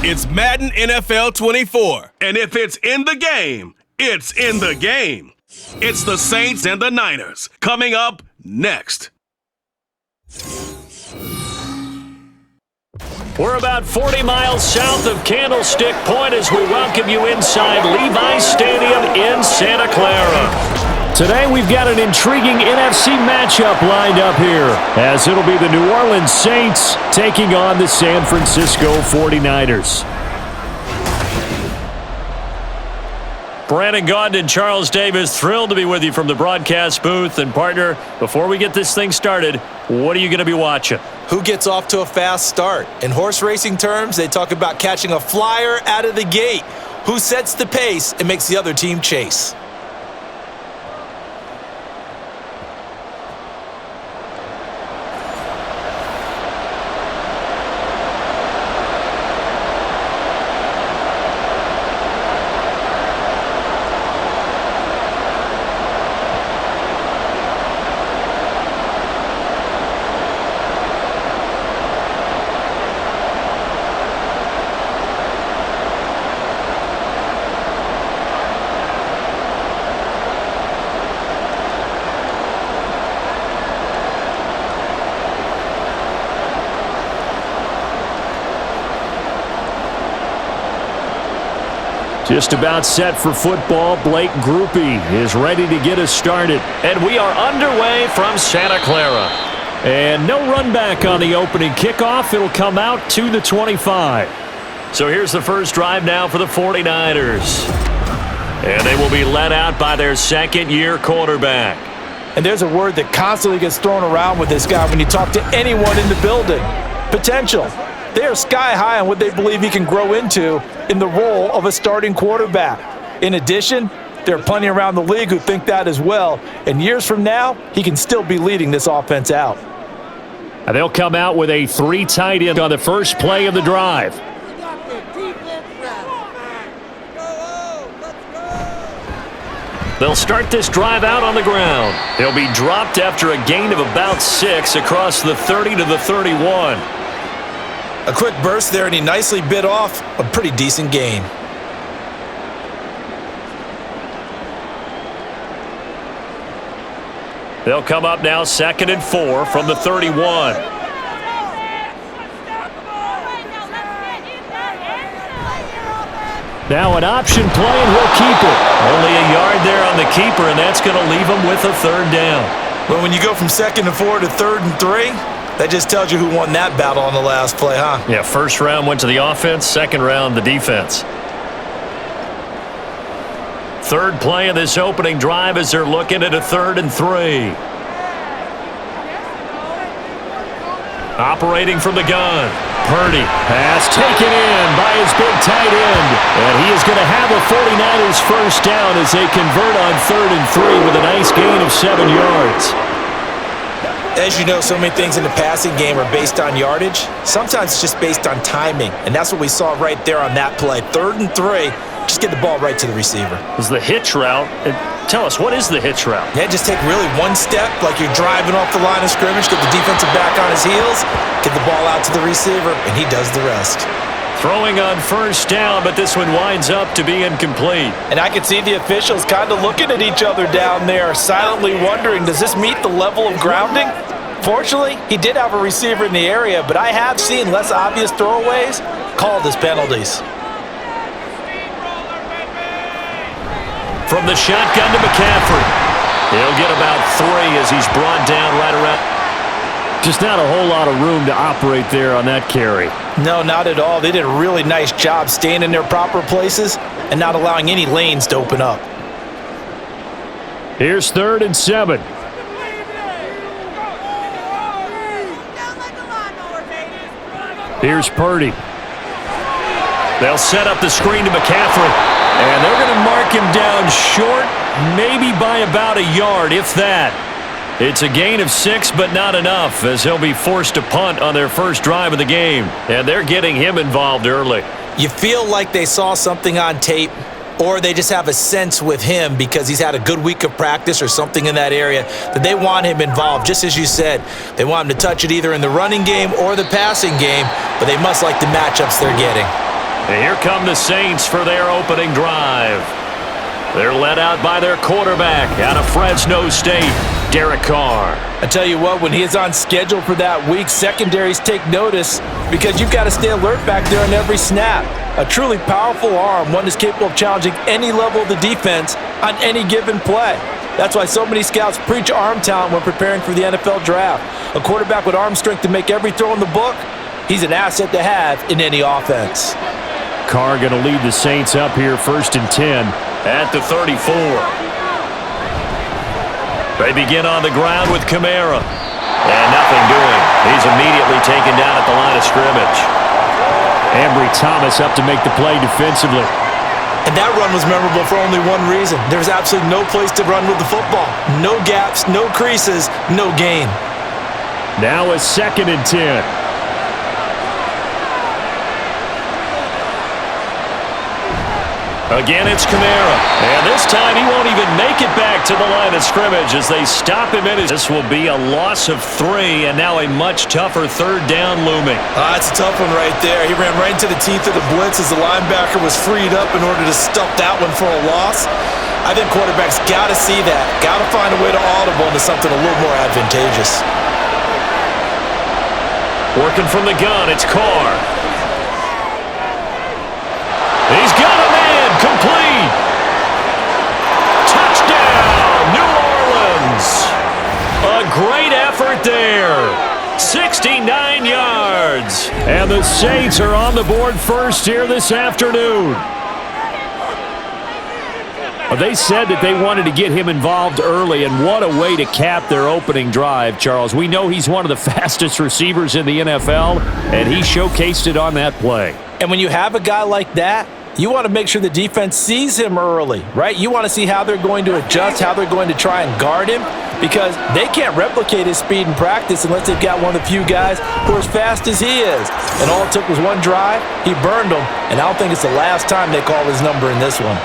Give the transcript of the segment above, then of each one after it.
It's Madden NFL 24. And if it's in the game, it's in the game. It's the Saints and the Niners coming up next. We're about 40 miles south of Candlestick Point as we welcome you inside Levi's Stadium in Santa Clara. Today we've got an intriguing NFC matchup lined up here, as it'll be the New Orleans Saints taking on the San Francisco 49ers. Brandon Gaudin and Charles Davis, thrilled to be with you from the broadcast booth. And partner, before we get this thing started, what are you going to be watching? Who gets off to a fast start? In horse racing terms, they talk about catching a flyer out of the gate. Who sets the pace and makes the other team chase? Just about set for football. Blake Groupie is ready to get us started. And we are underway from Santa Clara. And no run back on the opening kickoff. It'll come out to the 25. So here's the first drive now for the 49ers. And they will be led out by their second-year quarterback. And there's a word that constantly gets thrown around with this guy when you talk to anyone in the building. Potential. They are sky high on what they believe he can grow into in the role of a starting quarterback. In addition, there are plenty around the league who think that as well. And years from now, he can still be leading this offense out. And they'll come out with a 3 tight end on the first play of the drive. They'll start this drive out on the ground. They'll be dropped after a gain of about 6 across the 30 to the 31. A quick burst there, and he nicely bit off a pretty decent gain. They'll come up now 2nd and 4 from the 31. Now an option play, and he'll keep it. Only a yard there on the keeper, and that's going to leave him with a 3rd down. Well, when you go from 2nd and 4 to 3rd and 3, that just tells you who won that battle on the last play, huh? Yeah, first round went to the offense, second round the defense. 3rd play of this opening drive as they're looking at a 3rd and 3. Operating from the gun. Purdy. Pass taken in by his big tight end. And he is going to have a 49ers first down as they convert on 3rd and 3 with a nice gain of 7 yards. As you know, so many things in the passing game are based on yardage. Sometimes it's just based on timing, and that's what we saw right there on that play. 3rd and 3, just get the ball right to the receiver. It was the hitch route. Tell us, what is the hitch route? Yeah, just take really one step, like you're driving off the line of scrimmage, get the defensive back on his heels, get the ball out to the receiver, and he does the rest. Throwing on first down, but this one winds up to be incomplete. And I could see the officials kind of looking at each other down there, silently wondering, does this meet the level of grounding? Fortunately, he did have a receiver in the area, but I have seen less obvious throwaways called as penalties. From the shotgun to McCaffrey. He'll get about 3 as he's brought down right around. Just not a whole lot of room to operate there on that carry. No, not at all. They did a really nice job staying in their proper places and not allowing any lanes to open up. Here's 3rd and 7. Here's Purdy. They'll set up the screen to McCaffrey. And they're going to mark him down short, maybe by about a yard, if that. It's a gain of 6, but not enough, as he'll be forced to punt on their first drive of the game. And they're getting him involved early. You feel like they saw something on tape, or they just have a sense with him because he's had a good week of practice or something in that area that they want him involved. Just as you said, they want him to touch it either in the running game or the passing game, but they must like the matchups they're getting. And here come the Saints for their opening drive. They're led out by their quarterback out of Fresno State, Derek Carr. I tell you what, when he is on schedule for that week, secondaries take notice because you've got to stay alert back there on every snap. A truly powerful arm, one that's capable of challenging any level of the defense on any given play. That's why so many scouts preach arm talent when preparing for the NFL draft. A quarterback with arm strength to make every throw in the book, he's an asset to have in any offense. Carr going to lead the Saints up here, 1st and 10 at the 34. They begin on the ground with Kamara. And nothing doing. He's immediately taken down at the line of scrimmage. Ambry Thomas up to make the play defensively. And that run was memorable for only one reason. There was absolutely no place to run with the football. No gaps, no creases, no gain. Now a 2nd and 10. Again, it's Kamara. And this time he won't even make it back to the line of scrimmage as they stop him in. This will be a loss of 3, and now a much tougher 3rd down looming. That's a tough one right there. He ran right into the teeth of the blitz as the linebacker was freed up in order to stuff that one for a loss. I think quarterbacks got to see that. Got to find a way to audible into something a little more advantageous. Working from the gun, it's Carr. He's got a man. Complete. Touchdown, New Orleans. A great effort there. 69 yards. And the Saints are on the board first here this afternoon. They said that they wanted to get him involved early, and what a way to cap their opening drive, Charles. We know he's one of the fastest receivers in the NFL, and he showcased it on that play. And when you have a guy like that, you want to make sure the defense sees him early, right? You want to see how they're going to adjust, how they're going to try and guard him, because they can't replicate his speed in practice unless they've got one of the few guys who are as fast as he is. And all it took was one drive. He burned them, and I don't think it's the last time they call his number in this one.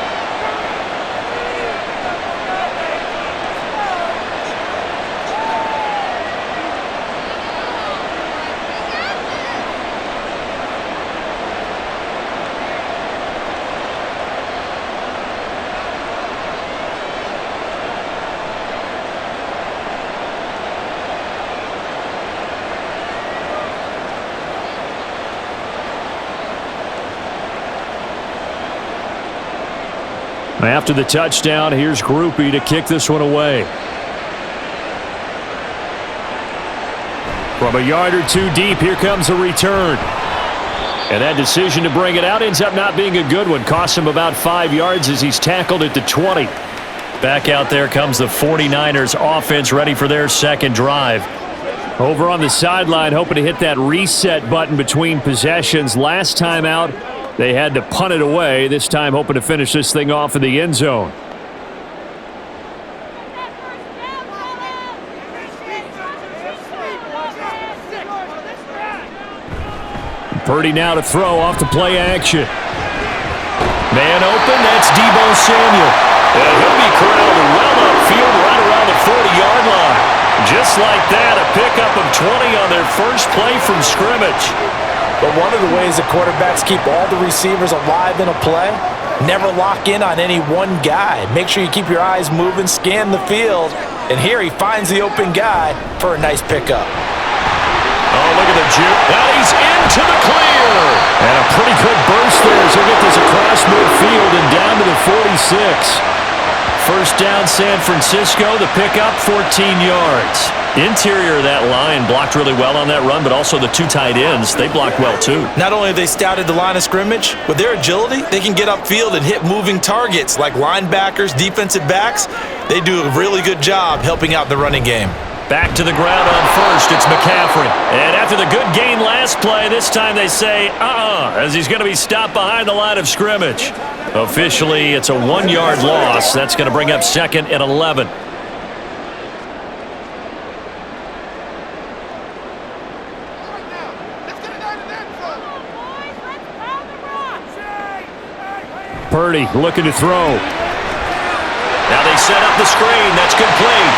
After the touchdown, here's Groupie to kick this one away. From a yard or two deep, here comes a return. And that decision to bring it out ends up not being a good one. Costs him about 5 yards as he's tackled at the 20. Back out there comes the 49ers offense ready for their 2nd drive. Over on the sideline, hoping to hit that reset button between possessions. Last time out, they had to punt it away. This time hoping to finish this thing off in the end zone. Purdy now to throw off the play action. Man open, that's Deebo Samuel. And he'll be corralled well upfield right around the 40-yard line. Just like that, a pickup of 20 on their first play from scrimmage. But one of the ways that quarterbacks keep all the receivers alive in a play, never lock in on any one guy. Make sure you keep your eyes moving, scan the field, and here he finds the open guy for a nice pickup. Oh, look at the juke. Now he's into the clear. And a pretty good burst there as he'll get this across midfield and down to the 46. First down, San Francisco. The pickup, 14 yards. Interior of that line blocked really well on that run, but also the 2 tight ends, they blocked well too. Not only have they scouted the line of scrimmage, with their agility, they can get upfield and hit moving targets like linebackers, defensive backs. They do a really good job helping out the running game. Back to the ground on first, it's McCaffrey. And after the good gain last play, this time they say, as he's going to be stopped behind the line of scrimmage. Officially, it's a 1-yard loss. That's going to bring up 2nd and 11. Purdy looking to throw. Now they set up the screen. That's complete.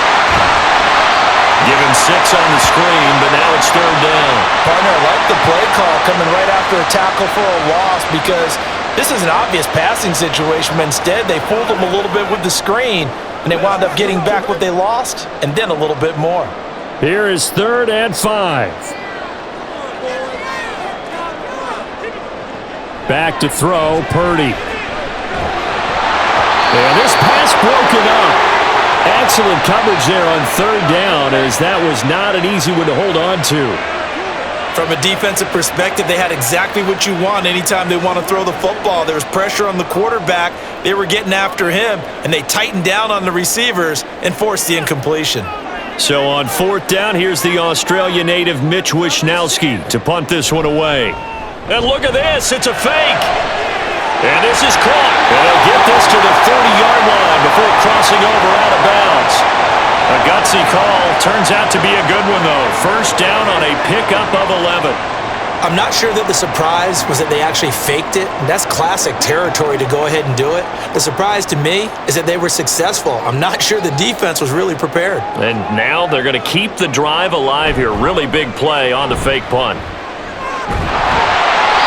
Given 6 on the screen, but now it's third down. Partner, I like the play call coming right after a tackle for a loss because this is an obvious passing situation, but instead they fooled them a little bit with the screen, and they wound up getting back what they lost and then a little bit more. Here is 3rd and 5. Back to throw, Purdy. And this pass broken up. Excellent coverage there on 3rd down, as that was not an easy one to hold on to. From a defensive perspective, they had exactly what you want anytime they want to throw the football. There was pressure on the quarterback. They were getting after him, and they tightened down on the receivers and forced the incompletion. So on 4th down, here's the Australia native Mitch Wishnowski to punt this one away. And look at this. It's a fake. And this is caught. And they'll get this to the 30-yard line before crossing over out of bounds. A gutsy call. Turns out to be a good one, though. First down on a pickup of 11. I'm not sure that the surprise was that they actually faked it. That's classic territory to go ahead and do it. The surprise to me is that they were successful. I'm not sure the defense was really prepared. And now they're going to keep the drive alive here. Really big play on the fake punt.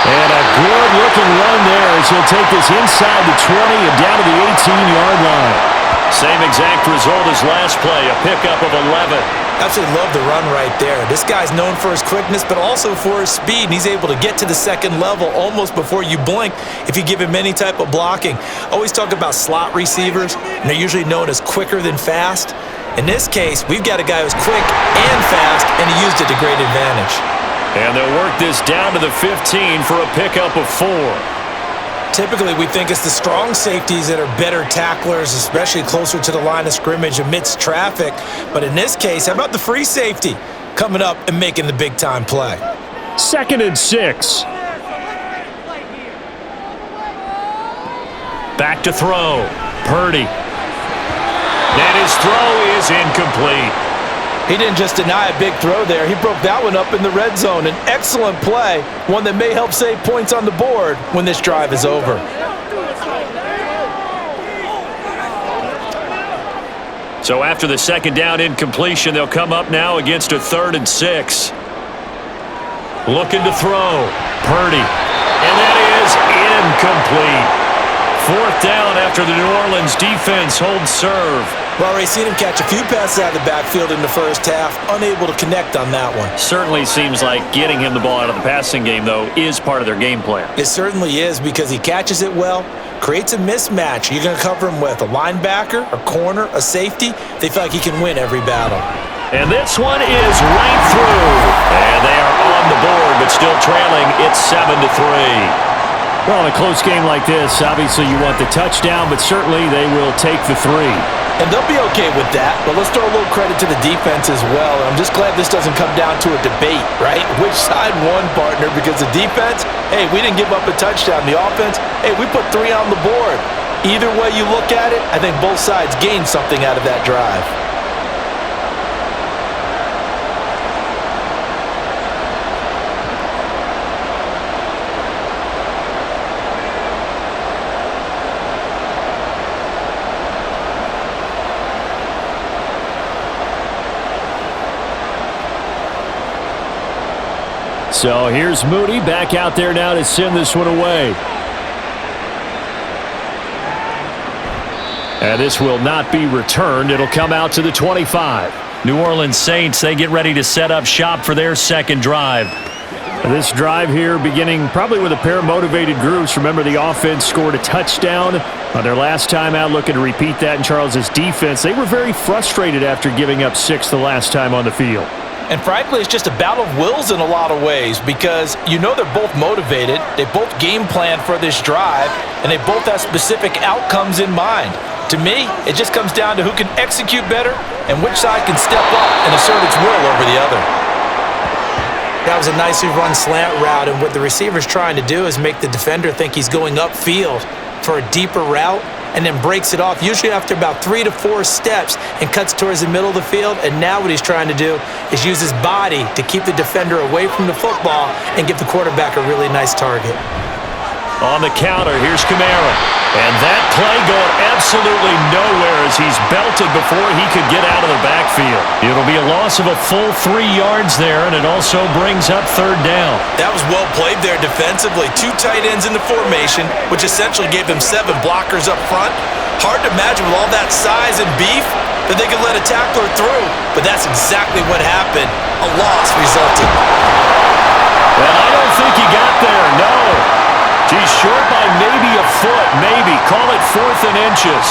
And a good-looking run there as he'll take this inside the 20 and down to the 18-yard line. Same exact result as last play, a pickup of 11. Absolutely love the run right there. This guy's known for his quickness, but also for his speed, and he's able to get to the second level almost before you blink if you give him any type of blocking. Always talk about slot receivers, and they're usually known as quicker than fast. In this case, we've got a guy who's quick and fast, and he used it to great advantage. And they'll work this down to the 15 for a pickup of 4. Typically, we think it's the strong safeties that are better tacklers, especially closer to the line of scrimmage amidst traffic. But in this case, how about the free safety coming up and making the big-time play? 2nd and 6. Back to throw. Purdy. And his throw is incomplete. He didn't just deny a big throw there. He broke that one up in the red zone. An excellent play, one that may help save points on the board when this drive is over. So after the 2nd down incompletion, they'll come up now against a 3rd and 6. Looking to throw. Purdy. And that is incomplete. 4th down after the New Orleans defense holds serve. Well, we've seen him catch a few passes out of the backfield in the first half, unable to connect on that one. Certainly seems like getting him the ball out of the passing game, though, is part of their game plan. It certainly is because he catches it well, creates a mismatch. You're going to cover him with a linebacker, a corner, a safety. They feel like he can win every battle. And this one is right through. And they are on the board, but still trailing. It's 7-3. Well, in a close game like this, obviously you want the touchdown, but certainly they will take the 3. And they'll be okay with that, but let's throw a little credit to the defense as well. I'm just glad this doesn't come down to a debate, right? Which side won, partner? Because the defense, hey, we didn't give up a touchdown. The offense, hey, we put 3 on the board. Either way you look at it, I think both sides gained something out of that drive. So here's Mooney back out there now to send this one away. And this will not be returned. It'll come out to the 25. New Orleans Saints, they get ready to set up shop for their 2nd drive. This drive here beginning probably with a pair of motivated groups. Remember, the offense scored a touchdown on their last time out, looking to repeat that in Charles's defense. They were very frustrated after giving up 6 the last time on the field. And frankly, it's just a battle of wills in a lot of ways because you know they're both motivated, they both game plan for this drive, and they both have specific outcomes in mind. To me, it just comes down to who can execute better and which side can step up and assert its will over the other. That was a nicely run slant route, and what the receiver's trying to do is make the defender think he's going upfield for a deeper route, and then breaks it off, usually after about 3 to 4 steps, and cuts towards the middle of the field. And now what he's trying to do is use his body to keep the defender away from the football and give the quarterback a really nice target. On the counter, here's Kamara. And that play going absolutely nowhere as he's belted before he could get out of the backfield. It'll be a loss of a full 3 yards there, and it also brings up third down. That was well played there defensively. 2 tight ends in the formation, which essentially gave them 7 blockers up front. Hard to imagine with all that size and beef that they could let a tackler through, but that's exactly what happened. A loss resulted. Well, I don't think he got there, no. He's short by maybe a foot, maybe. Call it 4th and inches.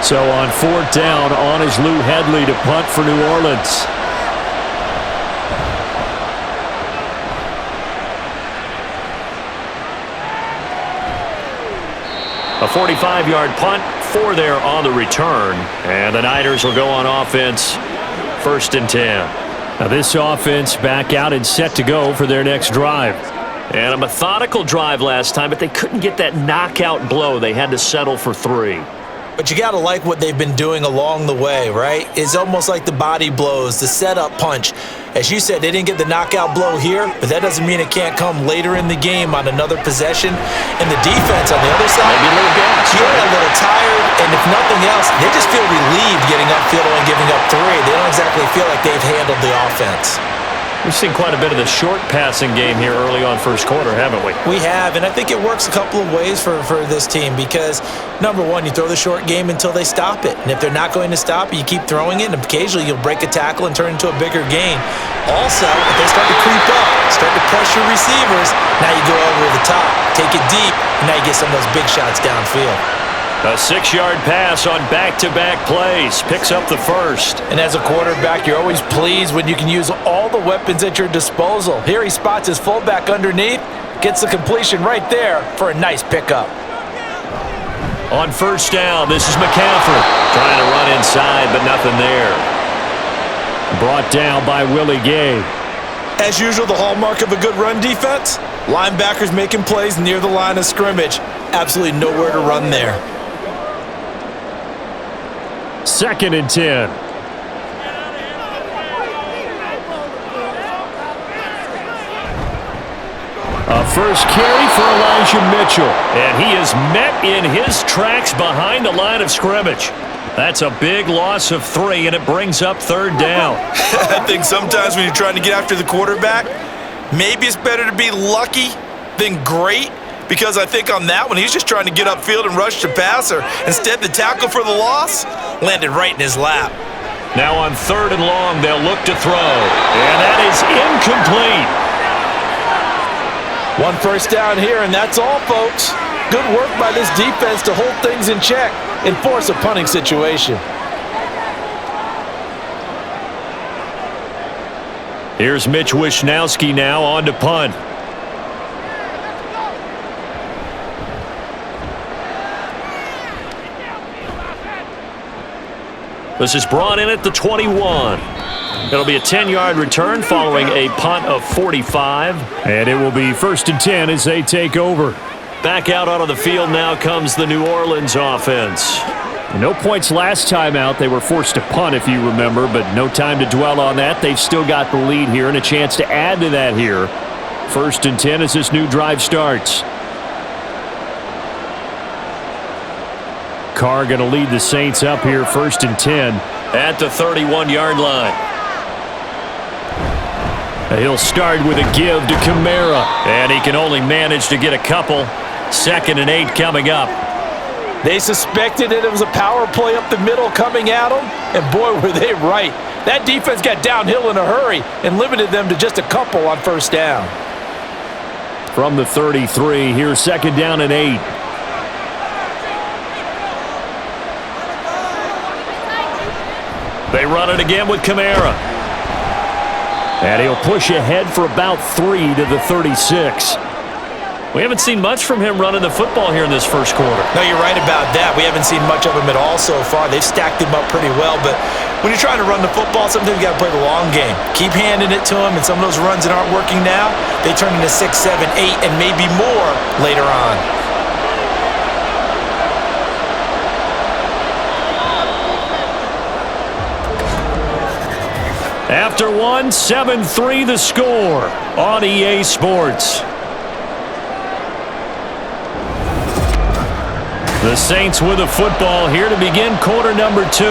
So on 4th down, on is Lou Hedley to punt for New Orleans. A 45-yard punt, 4 there on the return. And the Niners will go on offense, 1st and 10. Now this offense back out and set to go for their next drive. And a methodical drive last time, but they couldn't get that knockout blow. They had to settle for 3. But you got to like what they've been doing along the way, right? It's almost like the body blows, the setup punch. As you said, they didn't get the knockout blow here, but that doesn't mean it can't come later in the game on another possession. And the defense on the other side, maybe a little gas, a little tired, and if nothing else, they just feel relieved getting upfield and giving up 3. They don't exactly feel like they've handled the offense. We've seen quite a bit of the short passing game here early on first quarter, haven't we? We have, and I think it works a couple of ways for this team because, number one, you throw the short game until they stop it. And if they're not going to stop it, you keep throwing it, and occasionally you'll break a tackle and turn it into a bigger gain. Also, if they start to creep up, start to pressure receivers, now you go over the top, take it deep, and now you get some of those big shots downfield. A 6-yard pass on back-to-back plays. Picks up the first. And as a quarterback, you're always pleased when you can use all the weapons at your disposal. Here he spots his fullback underneath, gets the completion right there for a nice pickup. On 1st down, this is McCaffrey. Trying to run inside, but nothing there. Brought down by Willie Gay. As usual, the hallmark of a good run defense, linebackers making plays near the line of scrimmage. Absolutely nowhere to run there. 2nd and 10. A first carry for Elijah Mitchell. And he is met in his tracks behind the line of scrimmage. That's a big loss of 3, and it brings up 3rd down. I think sometimes when you're trying to get after the quarterback, maybe it's better to be lucky than great. Because I think on that one, he's just trying to get upfield and rush the passer. Instead, the tackle for the loss landed right in his lap. Now on 3rd and long, they'll look to throw. And that is incomplete. 1 first down here, and that's all, folks. Good work by this defense to hold things in check and force a punting situation. Here's Mitch Wishnowski now on to punt. This is brought in at the 21. It'll be a 10-yard return following a punt of 45. And it will be 1st and 10 as they take over. Back out onto the field now comes the New Orleans offense. No points last time out. They were forced to punt, if you remember, but no time to dwell on that. They've still got the lead here and a chance to add to that here. 1st and 10 as this new drive starts. Carr going to lead the Saints up here, 1st and 10 at the 31-yard line. He'll start with a give to Kamara, and he can only manage to get a couple. 2nd and 8 coming up. They suspected it was a power play up the middle coming at them, and boy, were they right. That defense got downhill in a hurry and limited them to just a couple on 1st down. From the 33, here's 2nd down and 8. They run it again with Kamara. And he'll push ahead for about 3 to the 36. We haven't seen much from him running the football here in this first quarter. No, you're right about that. We haven't seen much of him at all so far. They've stacked him up pretty well, but when you're trying to run the football, sometimes you got to play the long game. Keep handing it to him, and some of those runs that aren't working now, they turn into 6, 7, 8, and maybe more later on. After one, 7-3 the score on EA Sports. The Saints with the football here to begin quarter number 2.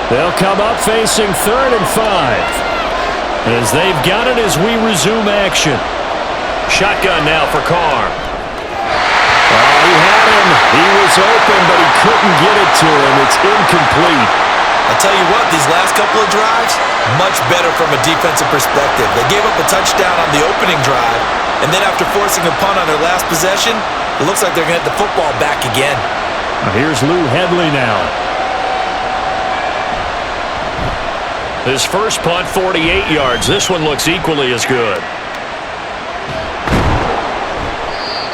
They'll come up facing 3rd and 5. As they've got it as we resume action. Shotgun now for Carr. Oh, he had him. He was open, but he couldn't get it to him. It's incomplete. I'll tell you what, these last couple of drives, much better from a defensive perspective. They gave up a touchdown on the opening drive, and then after forcing a punt on their last possession, it looks like they're going to get the football back again. Here's Lou Hedley now. His first punt, 48 yards. This one looks equally as good.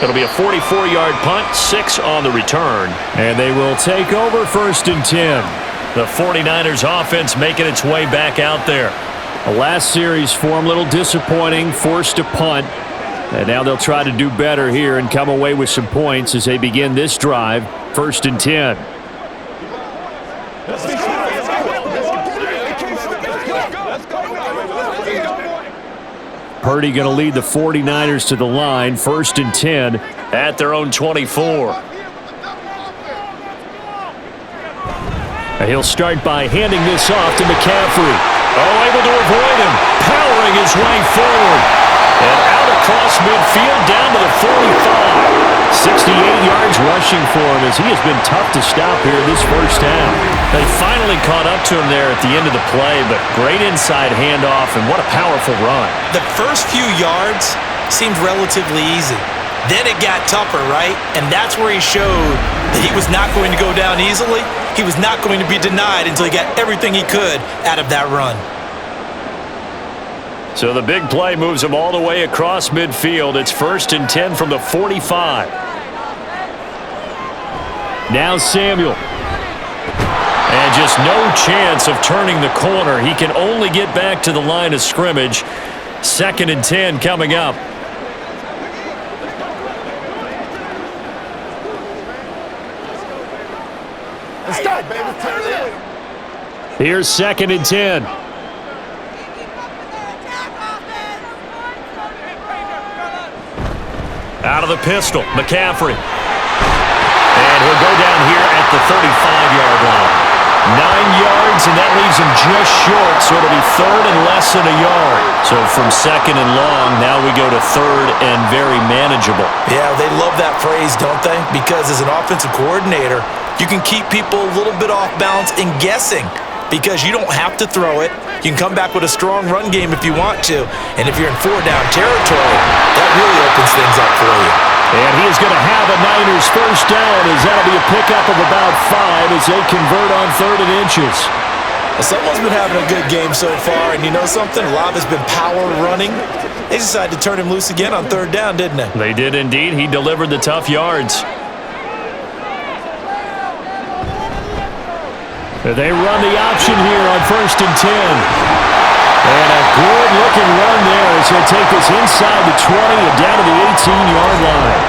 It'll be a 44-yard punt, 6 on the return. And they will take over 1st and 10. The 49ers offense making its way back out there. The last series for them, a little disappointing, forced a punt. And now they'll try to do better here and come away with some points as they begin this drive, 1st and 10. Purdy going to lead the 49ers to the line, 1st and 10 at their own 24. He'll start by handing this off to McCaffrey. Oh, able to avoid him, powering his way forward. And out across midfield down to the 45. 68 yards rushing for him as he has been tough to stop here this first half. They finally caught up to him there at the end of the play, but great inside handoff, and what a powerful run. The first few yards seemed relatively easy. Then it got tougher, right? And that's where he showed that he was not going to go down easily. He was not going to be denied until he got everything he could out of that run. So the big play moves him all the way across midfield. It's 1st and 10 from the 45. Now Samuel. And just no chance of turning the corner. He can only get back to the line of scrimmage. 2nd and 10 coming up. Here's 2nd and 10. Out of the pistol, McCaffrey. And he'll go down here at the 35-yard line. 9 yards, and that leaves him just short, so it'll be 3rd and less than a yard. So from 2nd and long, now we go to 3rd and very manageable. Yeah, they love that phrase, don't they? Because as an offensive coordinator, you can keep people a little bit off balance and guessing because you don't have to throw it. You can come back with a strong run game if you want to. And if you're in 4-down territory, that really opens things up for you. And he is going to have a Niners first down as that'll be a pickup of about 5 as they convert on 3rd and inches. Well, someone's been having a good game so far, and you know something? A lot has been power running. They decided to turn him loose again on 3rd down, didn't they? They did indeed. He delivered the tough yards. They run the option here on 1st and 10. And a good-looking run there as he'll take this inside the 20 and down to the 18-yard line.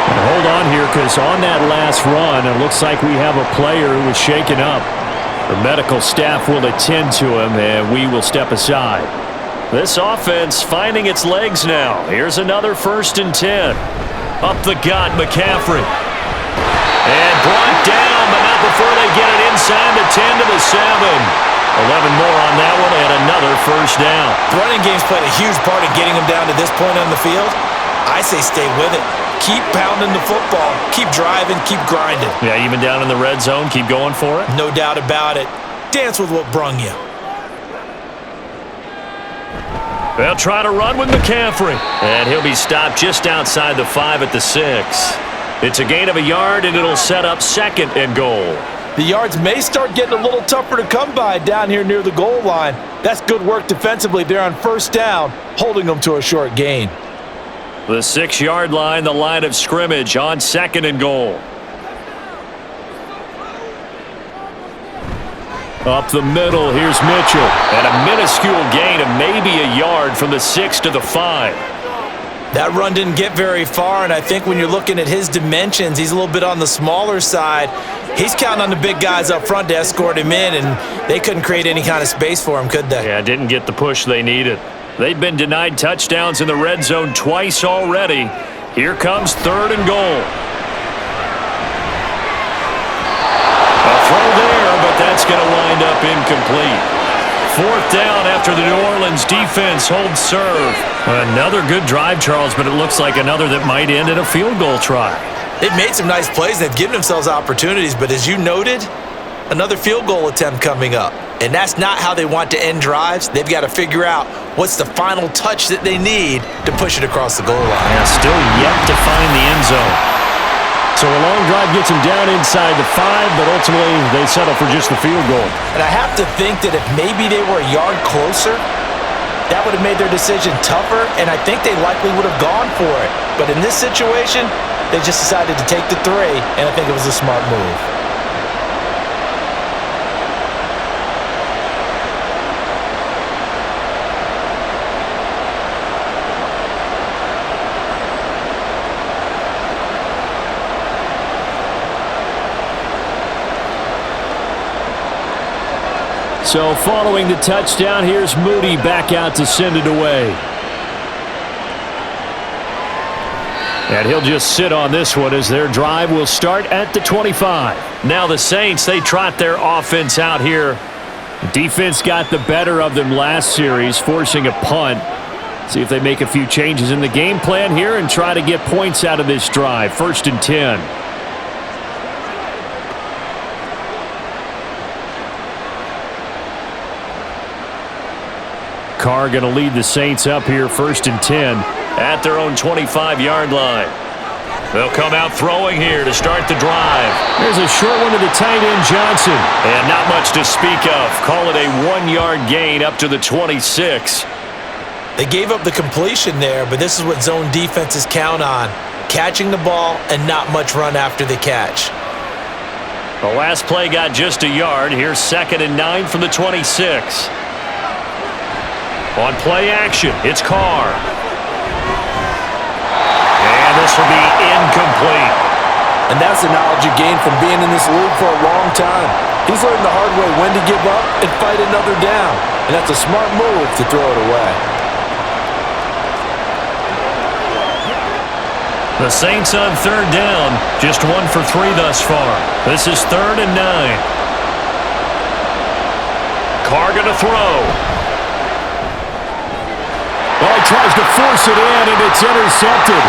And hold on here because on that last run, it looks like we have a player who was shaken up. The medical staff will attend to him, and we will step aside. This offense finding its legs now. Here's another 1st and 10. Up the gut, McCaffrey. And brought down, but not before they get it inside the 10 to the 7. 11 more on that one, and another first down. The running game's played a huge part in getting them down to this point on the field. I say stay with it. Keep pounding the football. Keep driving. Keep grinding. Yeah, even down in the red zone, keep going for it. No doubt about it. Dance with what brung you. They'll try to run with McCaffrey. And he'll be stopped just outside the 5 at the 6. It's a gain of a yard, and it'll set up 2nd and goal. The yards may start getting a little tougher to come by down here near the goal line. That's good work defensively there on 1st down, holding them to a short gain. The 6-yard line, the line of scrimmage on 2nd and goal. Up the middle, here's Mitchell. And a minuscule gain of maybe a yard from the 6 to the 5. That run didn't get very far, and I think when you're looking at his dimensions, he's a little bit on the smaller side. He's counting on the big guys up front to escort him in, and they couldn't create any kind of space for him, could they? Yeah, didn't get the push they needed. They've been denied touchdowns in the red zone twice already. Here comes 3rd and goal. A throw there, but that's going to wind up incomplete. 4th down after the New Orleans defense holds serve. Another good drive, Charles, but it looks like another that might end in a field goal try. They've made some nice plays. They've given themselves opportunities, but as you noted, another field goal attempt coming up. And that's not how they want to end drives. They've got to figure out what's the final touch that they need to push it across the goal line. Yeah, still yet to find the end zone. So a long drive gets them down inside the 5, but ultimately they settle for just the field goal. And I have to think that if maybe they were a yard closer, that would have made their decision tougher, and I think they likely would have gone for it. But in this situation, they just decided to take the 3, and I think it was a smart move. So following the touchdown, here's Moody back out to send it away. And he'll just sit on this one as their drive will start at the 25. Now the Saints, they trot their offense out here. Defense got the better of them last series, forcing a punt. See if they make a few changes in the game plan here and try to get points out of this drive. 1st and 10. Carr going to lead the Saints up here, 1st and 10 at their own 25-yard line. They'll come out throwing here to start the drive. There's a short one to the tight end, Johnson. And not much to speak of. Call it a 1-yard gain up to the 26. They gave up the completion there, but this is what zone defenses count on. Catching the ball and not much run after the catch. The last play got just a yard. Here's 2nd and 9 from the 26. On play action, it's Carr. And this will be incomplete. And that's the knowledge you gain from being in this league for a long time. He's learned the hard way when to give up and fight another down. And that's a smart move to throw it away. The Saints on 3rd down, just 1 for 3 thus far. This is 3rd and 9. Carr going to throw. Well, he tries to force it in, and it's intercepted.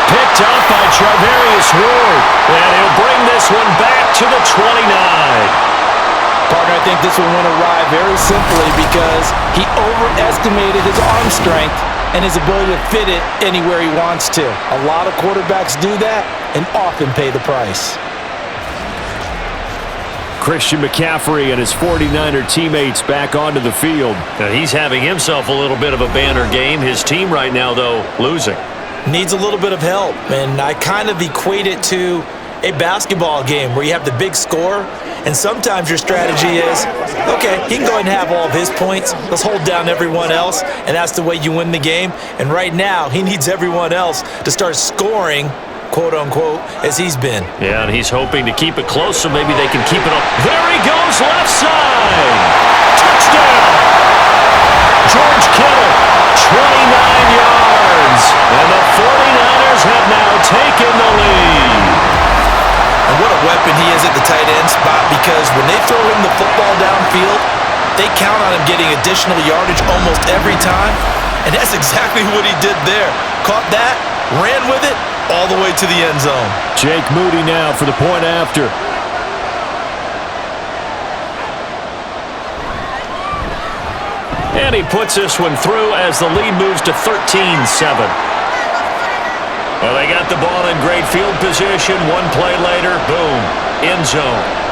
Picked up by Charvarius Ward. And he'll bring this one back to the 29. Parker, I think this one went awry very simply because he overestimated his arm strength and his ability to fit it anywhere he wants to. A lot of quarterbacks do that and often pay the price. Christian McCaffrey and his 49er teammates back onto the field. Now he's having himself a little bit of a banner game. His team right now, though, losing. Needs a little bit of help, and I kind of equate it to a basketball game where you have the big score, and sometimes your strategy is, okay, he can go ahead and have all of his points. Let's hold down everyone else, and that's the way you win the game. And right now, he needs everyone else to start scoring, quote-unquote, as he's been. Yeah, and he's hoping to keep it close so maybe they can keep it up. There he goes, left side! Touchdown! George Kittle, 29 yards. And the 49ers have now taken the lead. And what a weapon he is at the tight end spot, because when they throw him the football downfield, they count on him getting additional yardage almost every time. And that's exactly what he did there. Caught that, ran with it, all the way to the end zone. Jake Moody now for the point after. And he puts this one through as the lead moves to 13-7. Well, they got the ball in great field position. One play later, boom, end zone.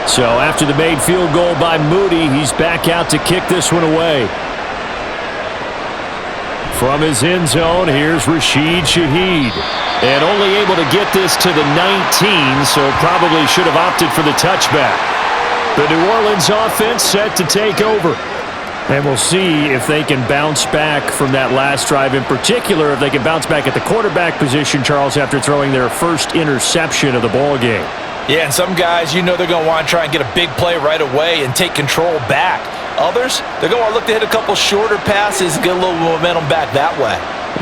So after the made field goal by Moody, he's back out to kick this one away. From his end zone, here's Rashid Shaheed. And only able to get this to the 19, so probably should have opted for the touchback. The New Orleans offense set to take over. And we'll see if they can bounce back from that last drive. In particular, if they can bounce back at the quarterback position, Charles, after throwing their first interception of the ball game. Yeah, and some guys, you know they're going to want to try and get a big play right away and take control back. Others, they're going to want to look to hit a couple shorter passes and get a little momentum back that way.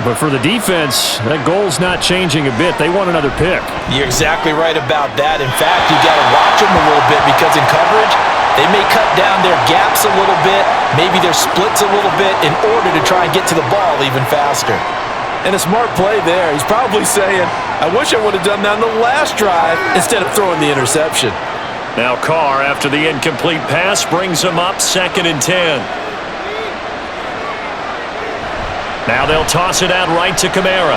But for the defense, that goal's not changing a bit. They want another pick. You're exactly right about that. In fact, you got to watch them a little bit because in coverage, they may cut down their gaps a little bit, maybe their splits a little bit in order to try and get to the ball even faster. And a smart play there. He's probably saying, I wish I would have done that on the last drive instead of throwing the interception. Now Carr, after the incomplete pass, brings him up 2nd and 10. Now they'll toss it out right to Kamara.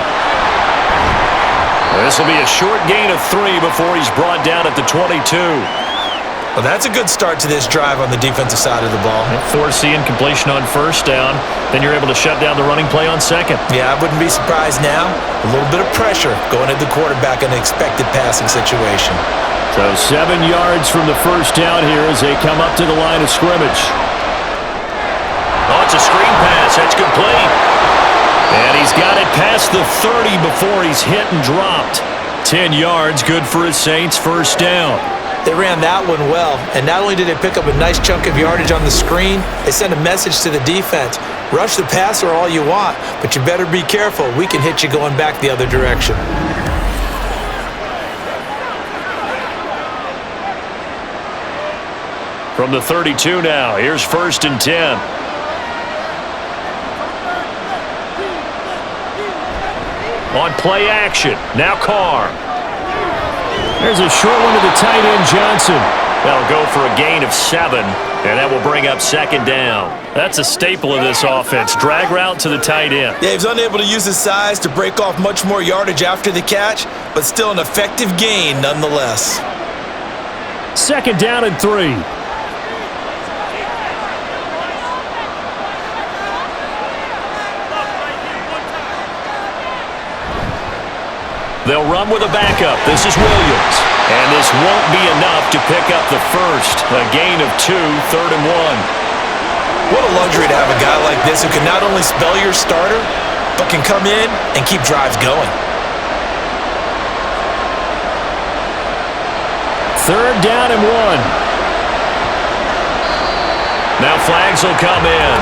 This will be a short gain of 3 before he's brought down at the 22. Well, that's a good start to this drive on the defensive side of the ball. Force the incompletion on 1st down. Then you're able to shut down the running play on 2nd. Yeah, I wouldn't be surprised now. A little bit of pressure going at the quarterback in an expected passing situation. So 7 yards from the 1st down here as they come up to the line of scrimmage. Oh, it's a screen pass. That's complete. And he's got it past the 30 before he's hit and dropped. 10 yards, good for his Saints, 1st down. They ran that one well, and not only did they pick up a nice chunk of yardage on the screen, they sent a message to the defense. Rush the passer all you want, but you better be careful. We can hit you going back the other direction. From the 32 now, here's 1st and 10. On play action, now Carr. There's a short one to the tight end, Johnson. That'll go for a gain of 7, and that will bring up 2nd down. That's a staple of this offense. Drag route to the tight end. Yeah, he was unable to use his size to break off much more yardage after the catch, but still an effective gain nonetheless. 2nd down and 3. They'll run with a backup. This is Williams. And this won't be enough to pick up the first. A gain of 2, 3rd and 1. What a luxury to have a guy like this who can not only spell your starter, but can come in and keep drives going. 3rd down and 1. Now flags will come in.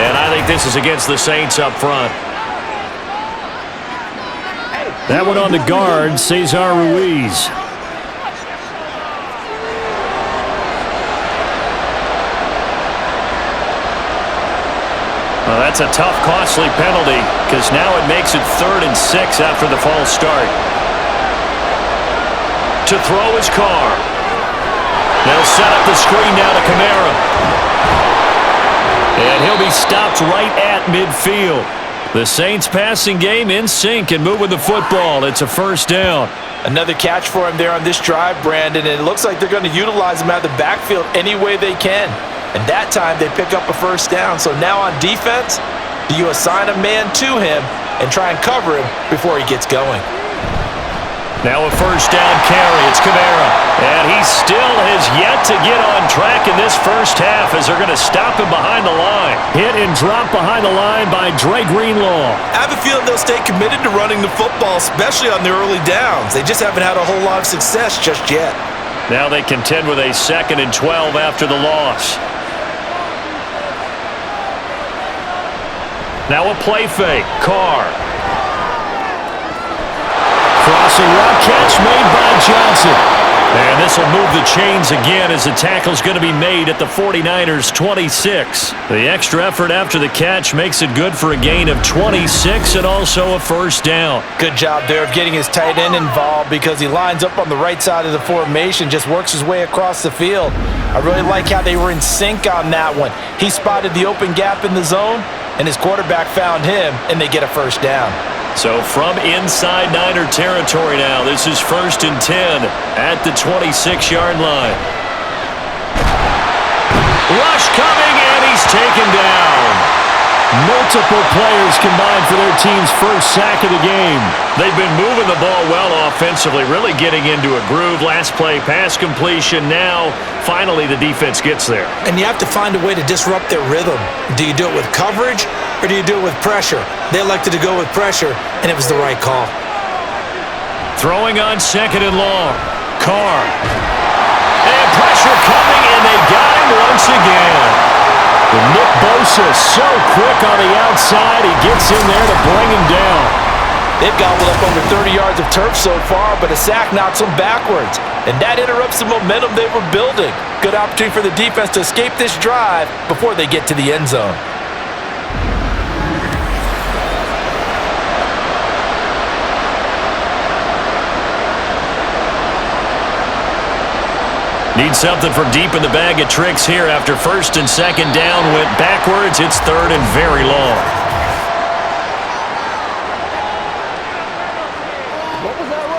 And I think this is against the Saints up front. That one on the guard, Cesar Ruiz. Well, that's a tough, costly penalty because now it makes it 3rd and 6 after the false start. To throw is Carr. They'll set up the screen now to Kamara. And he'll be stopped right at midfield. The Saints passing game in sync and moving the football. It's a 1st down. Another catch for him there on this drive, Brandon, and it looks like they're going to utilize him out of the backfield any way they can. And that time they pick up a 1st down. So now on defense, do you assign a man to him and try and cover him before he gets going? Now a 1st down carry. It's Kamara. And he still has yet to get on track in this 1st half as they're going to stop him behind the line. Hit and drop behind the line by Dre Greenlaw. I have a feeling they'll stay committed to running the football, especially on the early downs. They just haven't had a whole lot of success just yet. Now they contend with a 2nd and 12 after the loss. Now a play fake. Carr. Crossing route catch made by Johnson. And this will move the chains again as the tackle's going to be made at the 49ers' 26. The extra effort after the catch makes it good for a gain of 26 and also a 1st down. Good job there of getting his tight end involved because he lines up on the right side of the formation, just works his way across the field. I really like how they were in sync on that one. He spotted the open gap in the zone, and his quarterback found him, and they get a 1st down. So from inside Niner territory now, this is 1st and 10 at the 26-yard line. Rush coming, and he's taken down. Multiple players combined for their team's first sack of the game. They've been moving the ball well offensively, really getting into a groove. Last play, pass completion. Now, finally, the defense gets there. And you have to find a way to disrupt their rhythm. Do you do it with coverage, or do you do it with pressure? They elected to go with pressure, and it was the right call. Throwing on second and long. Carr. And pressure coming, and they got him once again. And Nick Bosa so quick on the outside, he gets in there to bring him down. They've gobbled up over 30 yards of turf so far, but a sack knocks them backwards. And that interrupts the momentum they were building. Good opportunity for the defense to escape this drive before they get to the end zone. Need something from deep in the bag of tricks here after first and second down went backwards. It's third and very long.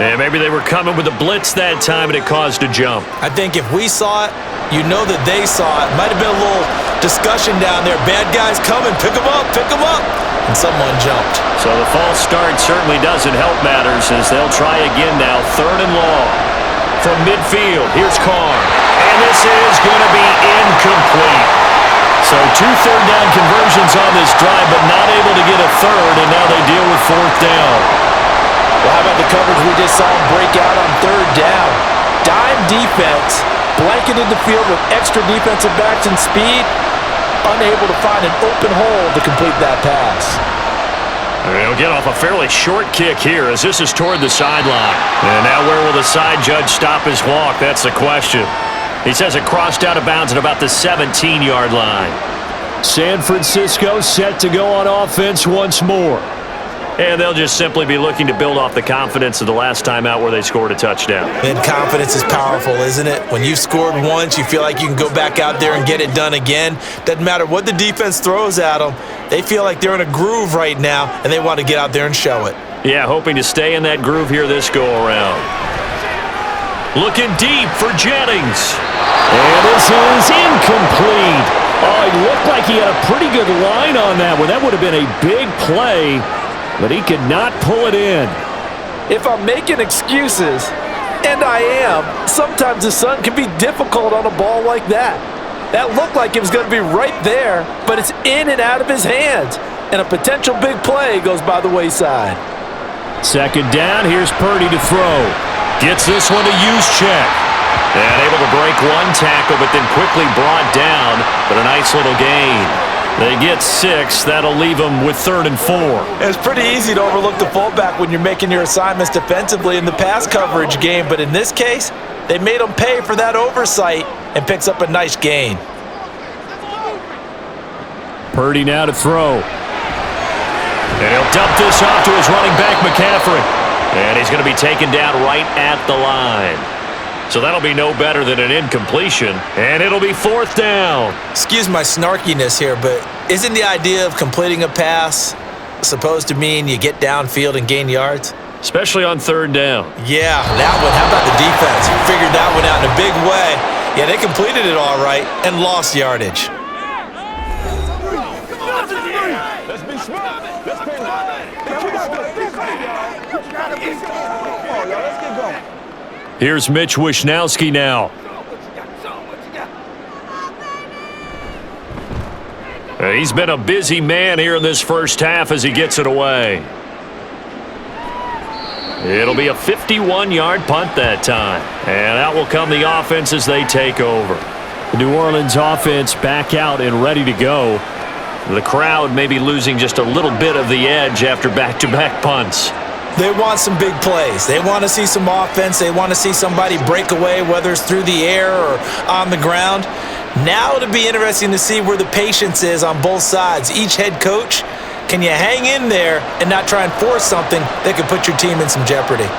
And maybe they were coming with a blitz that time and it caused a jump. I think if we saw it, you know that they saw it. Might have been a little discussion down there. Bad guys coming. Pick them up. Pick them up. And someone jumped. So the false start certainly doesn't help matters as they'll try again now. Third and long. From midfield, here's Carr. And this is going to be incomplete. So 2 third-down conversions on this drive, but not able to get a third, and now they deal with fourth down. Well, how about the coverage we just saw him break out on third down? Dime defense, blanketed the field with extra defensive backs and speed, unable to find an open hole to complete that pass. He'll get off a fairly short kick here as this is toward the sideline. And now where will the side judge stop his walk? That's the question. He says it crossed out of bounds at about the 17-yard line. San Francisco set to go on offense once more. And they'll just simply be looking to build off the confidence of the last time out where they scored a touchdown. And confidence is powerful, isn't it? When you've scored once, you feel like you can go back out there and get it done again. Doesn't matter what the defense throws at them. They feel like they're in a groove right now, and they want to get out there and show it. Yeah, hoping to stay in that groove here this go-around. Looking deep for Jennings. And this is incomplete. Oh, he looked like he had a pretty good line on that one. That would have been a big play, but he could not pull it in. If I'm making excuses, and I am, sometimes the sun can be difficult on a ball like that. That looked like it was going to be right there, but it's in and out of his hands. And a potential big play goes by the wayside. Second down, here's Purdy to throw. Gets this one to Juszczyk. And able to break one tackle, but then quickly brought down. But a nice little gain. They get 6. That'll leave them with 3rd and 4. It's pretty easy to overlook the fullback when you're making your assignments defensively in the pass coverage game. But in this case, they made him pay for that oversight and picks up a nice gain. Purdy now to throw. And he'll dump this off to his running back, McCaffrey. And he's going to be taken down right at the line. So that'll be no better than an incompletion. And it'll be 4th down. Excuse my snarkiness here, but isn't the idea of completing a pass supposed to mean you get downfield and gain yards? Especially on 3rd down. Yeah, that one. How about the defense? Figured that one out in a big way. Yeah, they completed it all right and lost yardage. Here's Mitch Wishnowsky now. He's been a busy man here in this first half as he gets it away. It'll be a 51-yard punt that time. And out will come the offense as they take over. The New Orleans offense back out and ready to go. The crowd may be losing just a little bit of the edge after back-to-back punts. They want some big plays. They want to see some offense. They want to see somebody break away, whether it's through the air or on the ground. Now it'll be interesting to see where the patience is on both sides. Each head coach, can you hang in there and not try and force something that could put your team in some jeopardy?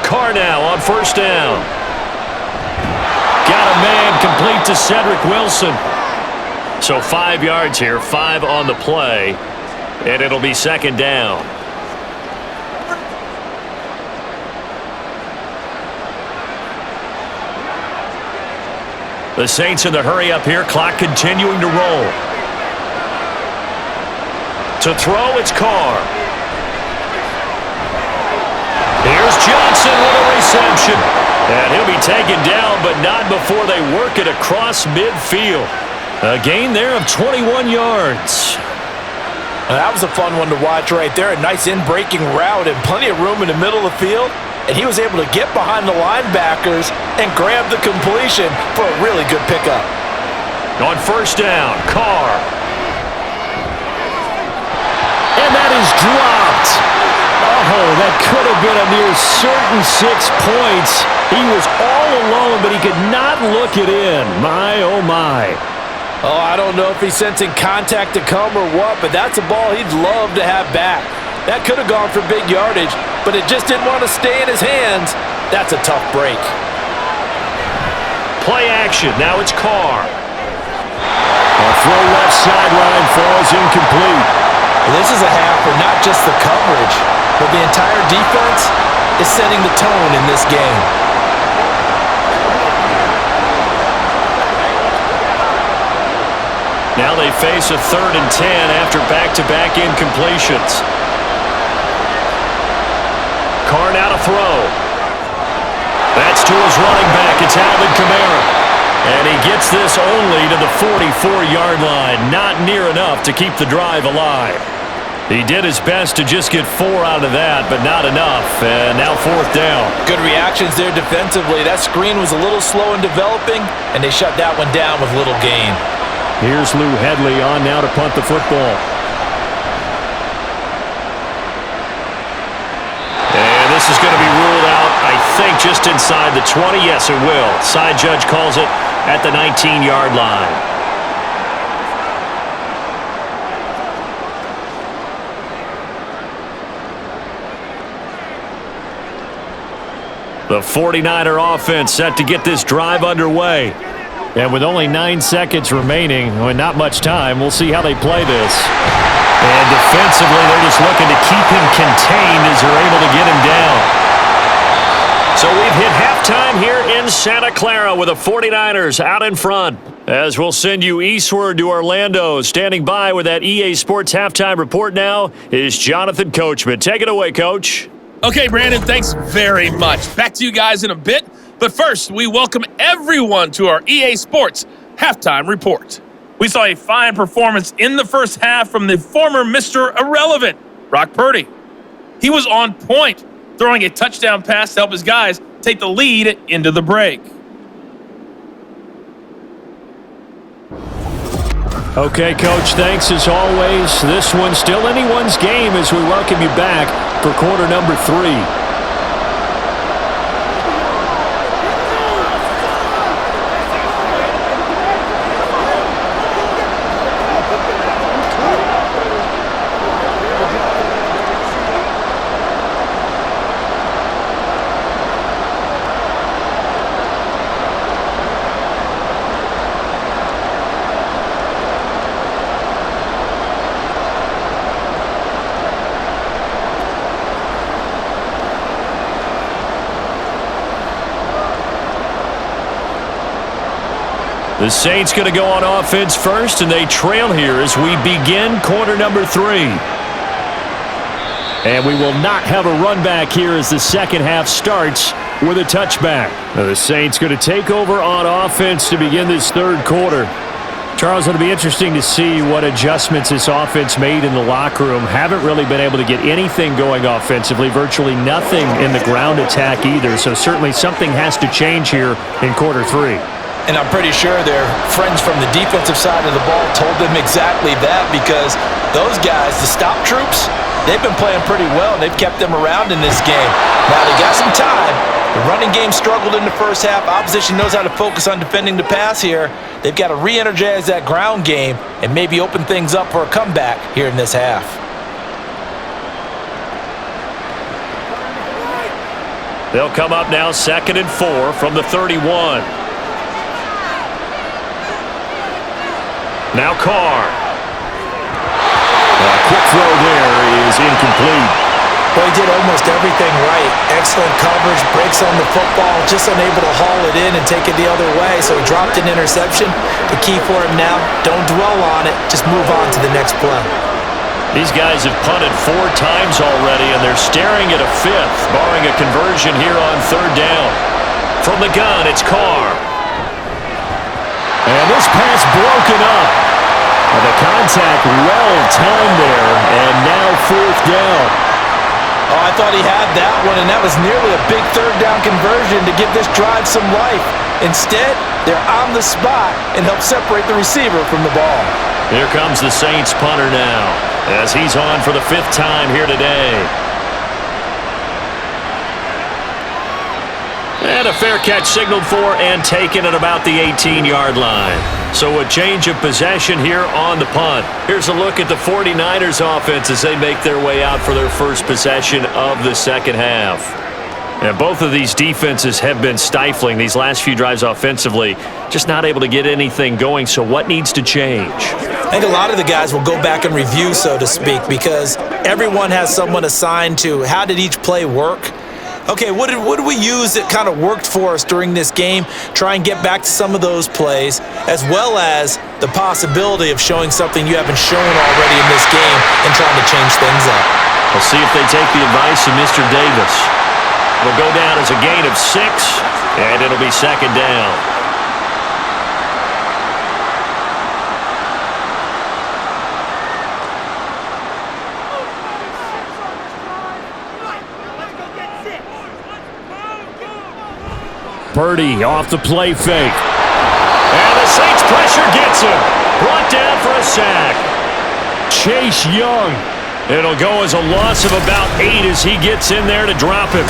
Carr now on 1st down. Got a man complete to Cedric Wilson. So 5 yards here, 5 on the play. And it'll be 2nd down. The Saints in the hurry up here. Clock continuing to roll. To throw, it's Carr. Here's Johnson with a reception. And he'll be taken down, but not before they work it across midfield. A gain there of 21 yards. That was a fun one to watch right there. A nice in-breaking route and plenty of room in the middle of the field. And he was able to get behind the linebackers and grab the completion for a really good pickup. On first down, Carr. And that is dropped. Oh, that could have been a near certain 6 points. He was all alone, but he could not look it in. My, oh, my. Oh, I don't know if he's sensing contact to come or what, but that's a ball he'd love to have back. That could have gone for big yardage, but it just didn't want to stay in his hands. That's a tough break. Play action. Now it's Carr. A throw left sideline falls incomplete. This is a half where not just the coverage, but the entire defense is setting the tone in this game. Now they face a 3rd and 10 after back-to-back incompletions. Carr now to throw. That's to his running back. It's Alvin Kamara. And he gets this only to the 44-yard line. Not near enough to keep the drive alive. He did his best to just get 4 out of that, but not enough. And now 4th down. Good reactions there defensively. That screen was a little slow in developing, and they shut that one down with little gain. Here's Lou Hedley on now to punt the football. And this is going to be ruled out, I think, just inside the 20. Yes, it will. Side judge calls it at the 19-yard line. The 49er offense set to get this drive underway. And with only 9 seconds remaining, not much time, we'll see how they play this. And defensively, they're just looking to keep him contained as they're able to get him down. So we've hit halftime here in Santa Clara with the 49ers out in front. As we'll send you eastward to Orlando. Standing by with that EA Sports halftime report now is Jonathan Coachman. Take it away, Coach. Okay, Brandon, thanks very much. Back to you guys in a bit. But first, we welcome everyone to our EA Sports halftime report. We saw a fine performance in the first half from the former Mr. Irrelevant, Brock Purdy. He was on point, throwing a touchdown pass to help his guys take the lead into the break. Okay, Coach, thanks as always. This one's still anyone's game as we welcome you back for quarter number 3. The Saints going to go on offense first, and they trail here as we begin quarter number 3. And we will not have a run back here as the second half starts with a touchback. Now the Saints going to take over on offense to begin this third quarter. Charles, it'll be interesting to see what adjustments this offense made in the locker room. Haven't really been able to get anything going offensively, virtually nothing in the ground attack either. So certainly something has to change here in quarter 3. And I'm pretty sure their friends from the defensive side of the ball told them exactly that, because those guys, the stop troops, they've been playing pretty well, and they've kept them around in this game. Now they got some time. The running game struggled in the first half. Opposition knows how to focus on defending the pass here. They've got to re-energize that ground game and maybe open things up for a comeback here in this half. They'll come up now 2nd and 4 from the 31. Now Carr. A quick throw there is incomplete. Well, he did almost everything right. Excellent coverage, breaks on the football, just unable to haul it in and take it the other way, so he dropped an interception. The key for him now, don't dwell on it, just move on to the next play. These guys have punted 4 times already, and they're staring at a 5th, barring a conversion here on 3rd down. From the gun, it's Carr. And this pass broken up. And the contact well-timed there, and now 4th down. Oh, I thought he had that one, and that was nearly a big 3rd down conversion to give this drive some life. Instead, they're on the spot and help separate the receiver from the ball. Here comes the Saints punter now, as he's on for the 5th time here today. And a fair catch signaled for and taken at about the 18-yard line. So a change of possession here on the punt. Here's a look at the 49ers offense as they make their way out for their first possession of the second half. And both of these defenses have been stifling these last few drives offensively, just not able to get anything going. So what needs to change? I think a lot of the guys will go back and review, so to speak, because everyone has someone assigned to how did each play work. Okay, what did we use that kind of worked for us during this game? Try and get back to some of those plays, as well as the possibility of showing something you haven't shown already in this game and trying to change things up. We'll see if they take the advice of Mr. Davis. It'll go down as a gain of 6, and it'll be 2nd down. Purdy off the play fake. And the Saints pressure gets him. Brought down for a sack. Chase Young. It'll go as a loss of about 8 as he gets in there to drop him.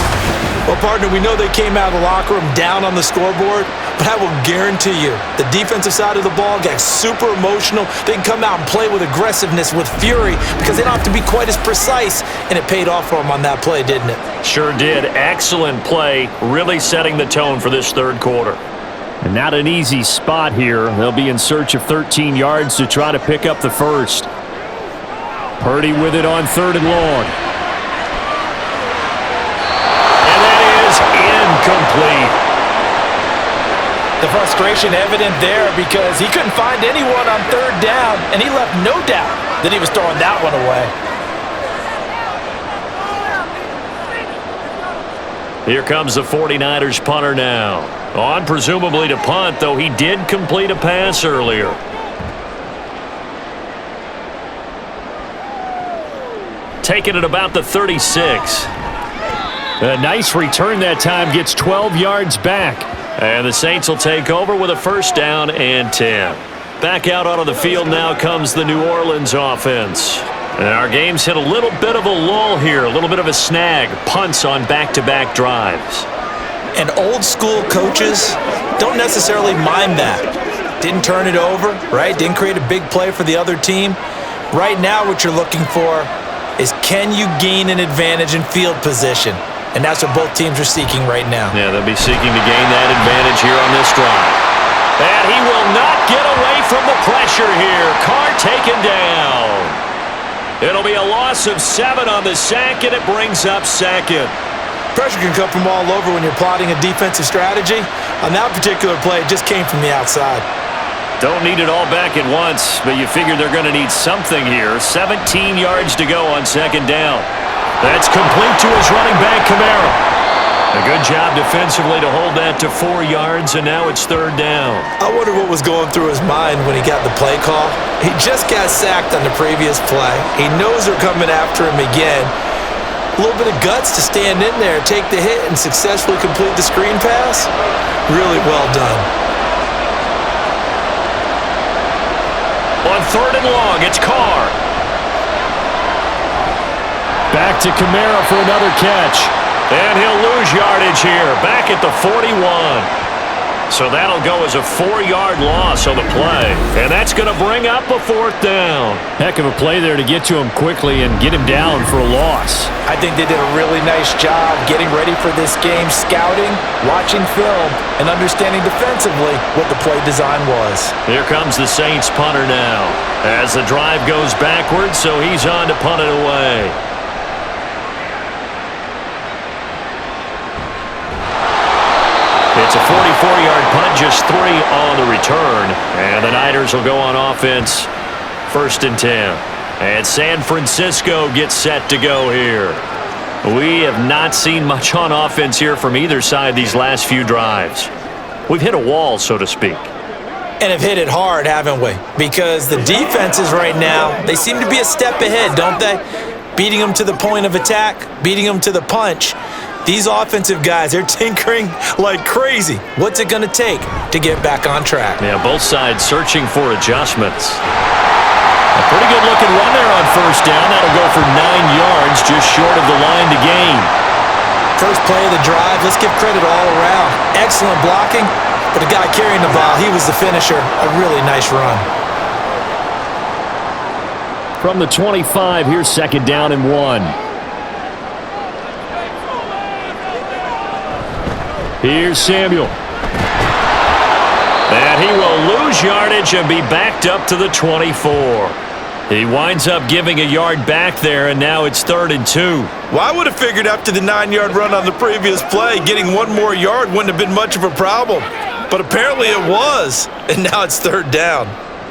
Well, partner, we know they came out of the locker room down on the scoreboard, but I will guarantee you the defensive side of the ball got super emotional. They can come out and play with aggressiveness, with fury, because they don't have to be quite as precise, and it paid off for them on that play, didn't it? Sure did. Excellent play, really setting the tone for this 3rd quarter. And not an easy spot here. They'll be in search of 13 yards to try to pick up the first. Purdy with it on 3rd and long. And that is incomplete. The frustration evident there because he couldn't find anyone on 3rd down, and he left no doubt that he was throwing that one away. Here comes the 49ers punter now. On presumably to punt, though he did complete a pass earlier. Taking it about the 36. A nice return that time, gets 12 yards back. And the Saints will take over with a 1st down and 10. Back out onto the field now comes the New Orleans offense. And our game's hit a little bit of a lull here, a little bit of a snag. Punts on back-to-back drives. And old school coaches don't necessarily mind that. Didn't turn it over, right? Didn't create a big play for the other team. Right now what you're looking for is can you gain an advantage in field position? And that's what both teams are seeking right now. Yeah, they'll be seeking to gain that advantage here on this drive. And he will not get away from the pressure here. Carr taken down. It'll be a loss of 7 on the sack, and it brings up 2nd. Pressure can come from all over when you're plotting a defensive strategy. On that particular play, it just came from the outside. Don't need it all back at once, but you figure they're going to need something here. 17 yards to go on 2nd down. That's complete to his running back, Kamara. A good job defensively to hold that to 4 yards, and now it's 3rd down. I wonder what was going through his mind when he got the play call. He just got sacked on the previous play. He knows they're coming after him again. A little bit of guts to stand in there, take the hit, and successfully complete the screen pass. Really well done. On 3rd and long, it's Carr. Back to Kamara for another catch. And he'll lose yardage here, back at the 41. So that'll go as a 4-yard loss on the play. And that's going to bring up a 4th down. Heck of a play there to get to him quickly and get him down for a loss. I think they did a really nice job getting ready for this game, scouting, watching film, and understanding defensively what the play design was. Here comes the Saints punter now, as the drive goes backwards, so he's on to punt it away. It's a 44-yard punt, just 3 on the return. And the Niners will go on offense, 1st and 10. And San Francisco gets set to go here. We have not seen much on offense here from either side these last few drives. We've hit a wall, so to speak. And have hit it hard, haven't we? Because the defenses right now, they seem to be a step ahead, don't they? Beating them to the point of attack, beating them to the punch. These offensive guys, they're tinkering like crazy. What's it going to take to get back on track? Yeah, both sides searching for adjustments. A pretty good-looking run there on 1st down. That'll go for 9 yards, just short of the line to gain. First play of the drive, let's give credit all around. Excellent blocking, but the guy carrying the ball, he was the finisher. A really nice run. From the 25, here's 2nd down and 1. Here's Samuel. And he will lose yardage and be backed up to the 24. He winds up giving a yard back there, and now it's 3rd and 2. Well, I would have figured after the 9-yard run on the previous play, getting 1 more yard wouldn't have been much of a problem. But apparently it was, and now it's 3rd down.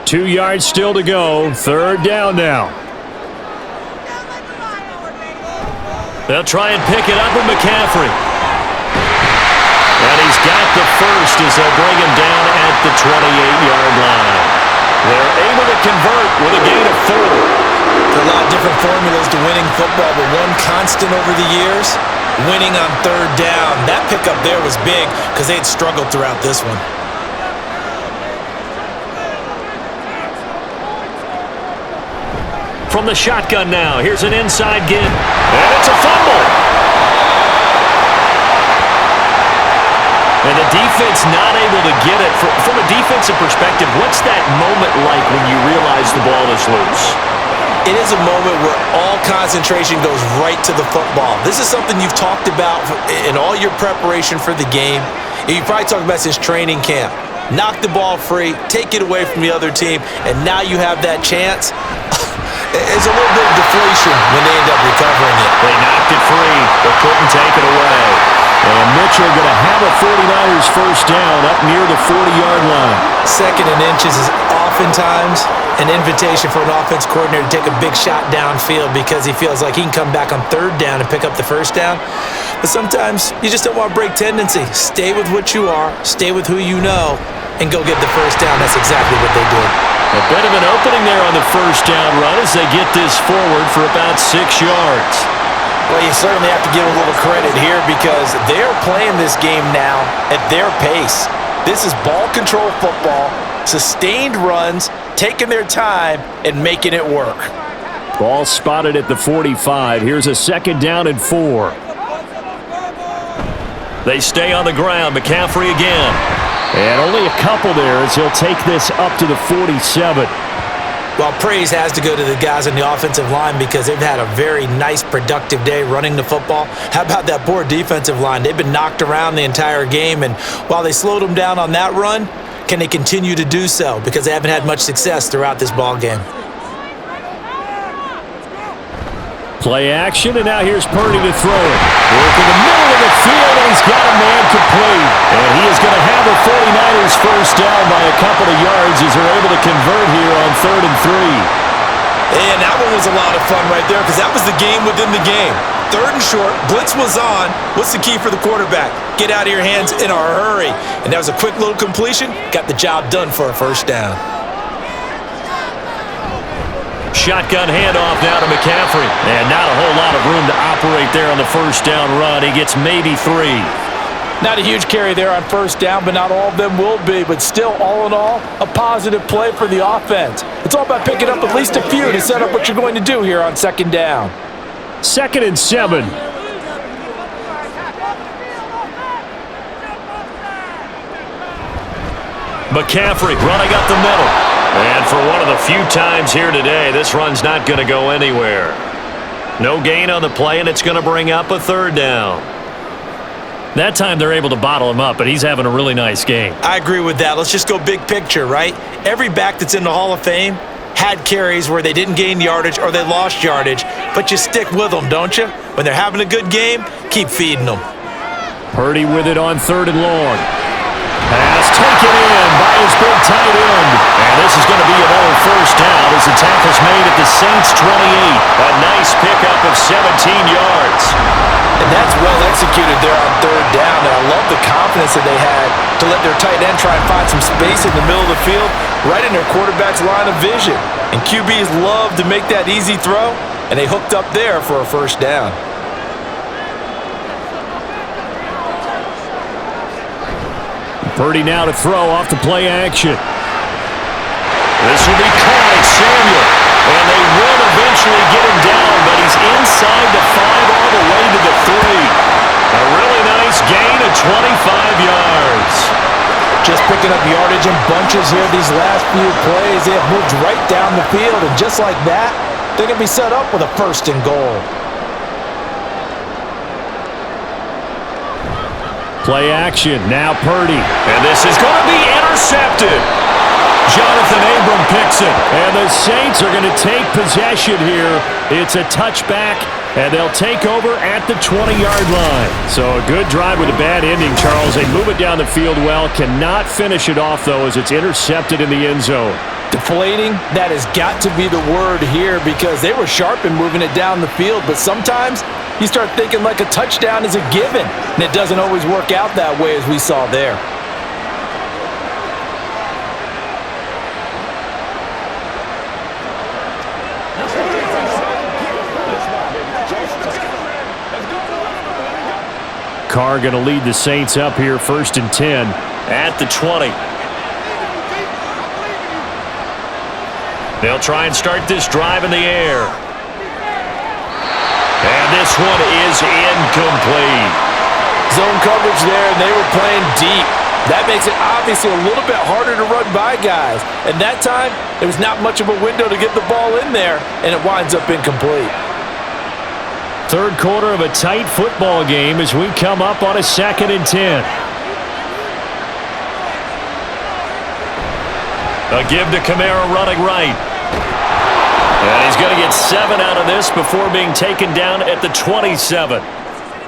2 yards still to go. 3rd down now. They'll try and pick it up with McCaffrey. And he's got the first as they'll bring him down at the 28-yard line. They're able to convert with a gain of 4. There are a lot of different formulas to winning football, but one constant over the years, winning on 3rd down. That pickup there was big because they had struggled throughout this one. From the shotgun now, here's an inside give, and it's a fumble. And the defense not able to get it. From a defensive perspective, what's that moment like when you realize the ball is loose? It is a moment where all concentration goes right to the football. This is something you've talked about in all your preparation for the game. You probably talked about since training camp. Knock the ball free, take it away from the other team, and now you have that chance. It's a little bit of deflation when they end up recovering it. They knocked it free, but couldn't take it away. And Mitchell going to have a 49ers 1st down up near the 40-yard line. 2nd and inches is oftentimes an invitation for an offense coordinator to take a big shot downfield because he feels like he can come back on 3rd down and pick up the 1st down. But sometimes you just don't want to break tendency. Stay with what you are, stay with who you know, and go get the 1st down. That's exactly what they did. A bit of an opening there on the 1st down run as they get this forward for about 6 yards. Well, you certainly have to give a little credit here because they're playing this game now at their pace. This is ball control football, sustained runs, taking their time, and making it work. Ball spotted at the 45. Here's a 2nd down and 4. They stay on the ground. McCaffrey again. And only a couple there as he'll take this up to the 47. Well, praise has to go to the guys on the offensive line because they've had a very nice, productive day running the football. How about that poor defensive line? They've been knocked around the entire game, and while they slowed them down on that run, can they continue to do so? Because they haven't had much success throughout this ball game. Play action, and now here's Purdy to throw it. Work in the middle of the field, and he's got a man complete. And he is going to have a 49ers 1st down by a couple of yards as they're able to convert here on 3rd and 3. And that one was a lot of fun right there because that was the game within the game. 3rd and short, blitz was on. What's the key for the quarterback? Get out of your hands in a hurry. And that was a quick little completion. Got the job done for a 1st down. Shotgun handoff now to McCaffrey. And not a whole lot of room to operate there on the 1st down run. He gets maybe 3. Not a huge carry there on 1st down, but not all of them will be. But still, all in all, a positive play for the offense. It's all about picking up at least a few to set up what you're going to do here on 2nd down. 2nd and 7. McCaffrey running up the middle. And for one of the few times here today, this run's not going to go anywhere. No gain on the play, and it's going to bring up a 3rd down. That time they're able to bottle him up, but he's having a really nice game. I agree with that. Let's just go big picture, right? Every back that's in the Hall of Fame had carries where they didn't gain yardage or they lost yardage, but you stick with them, don't you? When they're having a good game, keep feeding them. Purdy with it on 3rd and long. Pass taken in by his big tight end. And this is going to be another first down as the tackle's made at the Saints' 28. A nice pickup of 17 yards. And that's well executed there on third down. And I love the confidence that they had to let their tight end try and find some space in the middle of the field, right in their quarterback's line of vision. And QBs love to make that easy throw, and they hooked up there for a first down. Purdy now to throw off the play action. This will be caught at Samuel. And they will eventually get him down, but he's inside the 5 all the way to the 3. A really nice gain of 25 yards. Just picking up yardage in bunches here these last few plays. They have moved right down the field, and just like that, they're going to be set up with a first and goal. Play action, now Purdy. And this is going to be intercepted. Jonathan Abram picks it. And the Saints are going to take possession here. It's a touchback, and they'll take over at the 20-yard line. So a good drive with a bad ending, Charles. They move it down the field well. Cannot finish it off, though, as it's intercepted in the end zone. Deflating, that has got to be the word here because they were sharp in moving it down the field, but sometimes you start thinking like a touchdown is a given, and it doesn't always work out that way as we saw there. Carr going to lead the Saints up here, 1st and 10 at the 20. They'll try and start this drive in the air. And this one is incomplete. Zone coverage there, and they were playing deep. That makes it obviously a little bit harder to run by guys. And that time, there was not much of a window to get the ball in there, and it winds up incomplete. Third quarter of a tight football game as we come up on a 2nd and 10. A give to Kamara running right. And he's going to get 7 out of this before being taken down at the 27.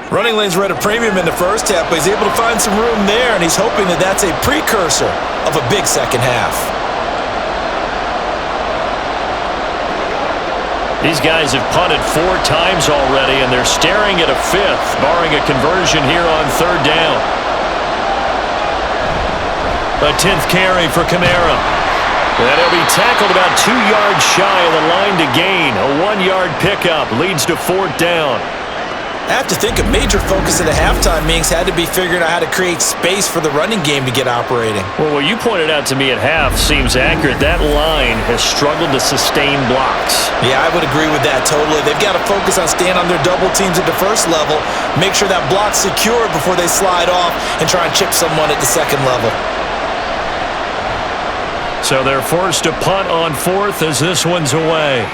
Running lanes were at a premium in the first half, but he's able to find some room there, and he's hoping that that's a precursor of a big second half. These guys have punted 4 times already, and they're staring at a 5th, barring a conversion here on 3rd down. A 10th carry for Kamara. And he'll be tackled about 2 yards shy of the line to gain. A 1-yard pickup leads to 4th down. I have to think a major focus at the halftime meetings had to be figuring out how to create space for the running game to get operating. Well, what you pointed out to me at half seems accurate. That line has struggled to sustain blocks. Yeah, I would agree with that totally. They've got to focus on staying on their double teams at the first level, make sure that block's secure before they slide off and try and chip someone at the second level. So they're forced to punt on 4th as this one's away.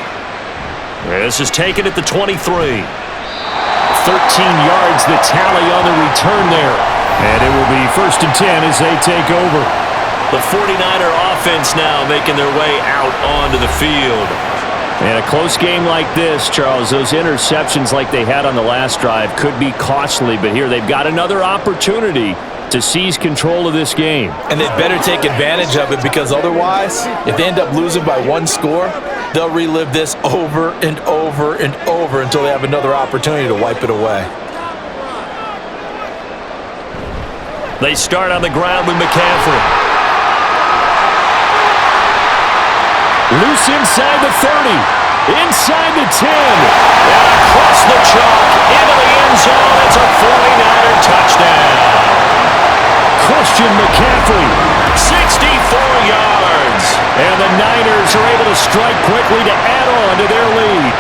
This is taken at the 23. 13 yards the tally on the return there. And it will be 1st and 10 as they take over. The 49er offense now making their way out onto the field. In a close game like this, Charles, those interceptions like they had on the last drive could be costly, but here they've got another opportunity to seize control of this game. And they'd better take advantage of it because otherwise, if they end up losing by 1 score, they'll relive this over and over and over until they have another opportunity to wipe it away. They start on the ground with McCaffrey. Loose inside the 30, inside the 10, and across the chalk into the end zone. It's a 49er touchdown. Christian McCaffrey, 64 yards. And the Niners are able to strike quickly to add on to their lead.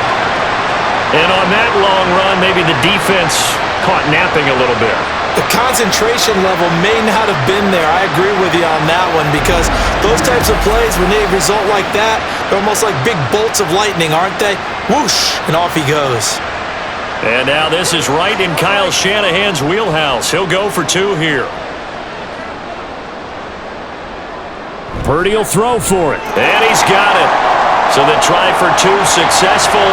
And on that long run, maybe the defense caught napping a little bit. The concentration level may not have been there. I agree with you on that one because those types of plays, when they result like that, they're almost like big bolts of lightning, aren't they? Whoosh, and off he goes. And now this is right in Kyle Shanahan's wheelhouse. He'll go for 2 here. Purdy will throw for it. And he's got it. So the try for 2 successful.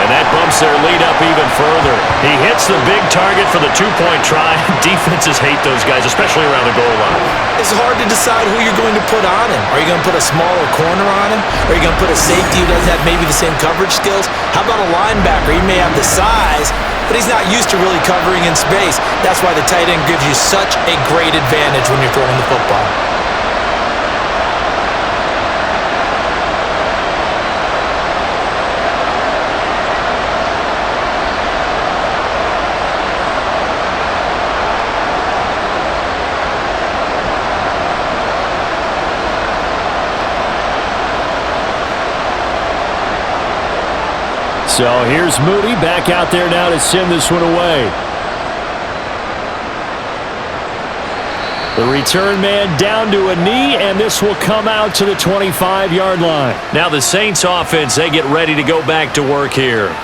And that bumps their lead up even further. He hits the big target for the two-point try. Defenses hate those guys, especially around the goal line. It's hard to decide who you're going to put on him. Are you going to put a smaller corner on him? Are you going to put a safety who doesn't have maybe the same coverage skills? How about a linebacker? He may have the size, but he's not used to really covering in space. That's why the tight end gives you such a great advantage when you're throwing the football. So here's Moody back out there now to send this one away. The return man down to a knee, and this will come out to the 25-yard line. Now the Saints offense, they get ready to go back to work here.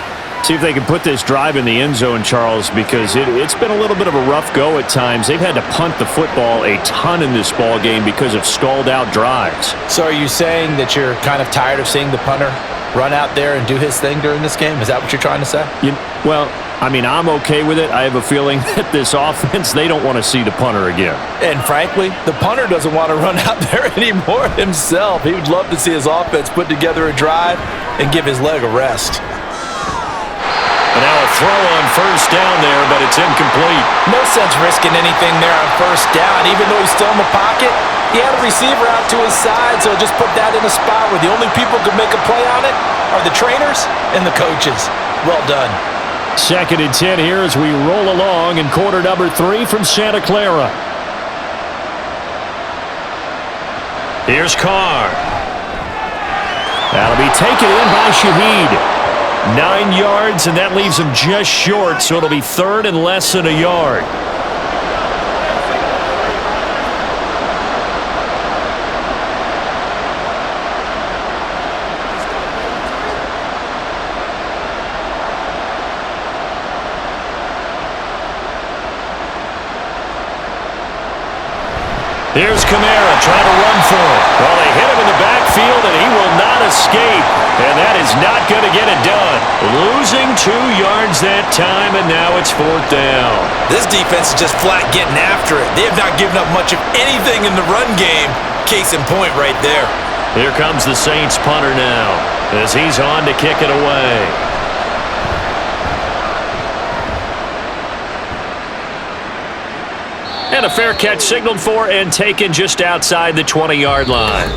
See if they can put this drive in the end zone, Charles, because it's been a little bit of a rough go at times. They've had to punt the football a ton in this ball game because of stalled-out drives. So are you saying that you're kind of tired of seeing the punter run out there and do his thing during this game? Is that what you're trying to say? Well, I mean, I'm okay with it. I have a feeling that this offense, they don't want to see the punter again. And frankly, the punter doesn't want to run out there anymore himself. He would love to see his offense put together a drive and give his leg a rest. And now a throw on first down there, but it's incomplete. No sense risking anything there on first down. Even though he's still in the pocket, he had a receiver out to his side, so just put that in a spot where the only people who can make a play on it are the trainers and the coaches. Well done. 2nd and 10 here as we roll along in quarter number 3 from Santa Clara. Here's Carr. That'll be taken in by Shaheed. 9 yards, and that leaves him just short, so it'll be 3rd and less than a yard. Here's Kamara trying to run for it. Well, they hit him in the backfield, and he will not escape. And that is not going to get it done. Losing 2 yards that time, and now it's 4th down. This defense is just flat getting after it. They have not given up much of anything in the run game. Case in point right there. Here comes the Saints punter now as he's on to kick it away. And a fair catch signaled for and taken just outside the 20-yard line.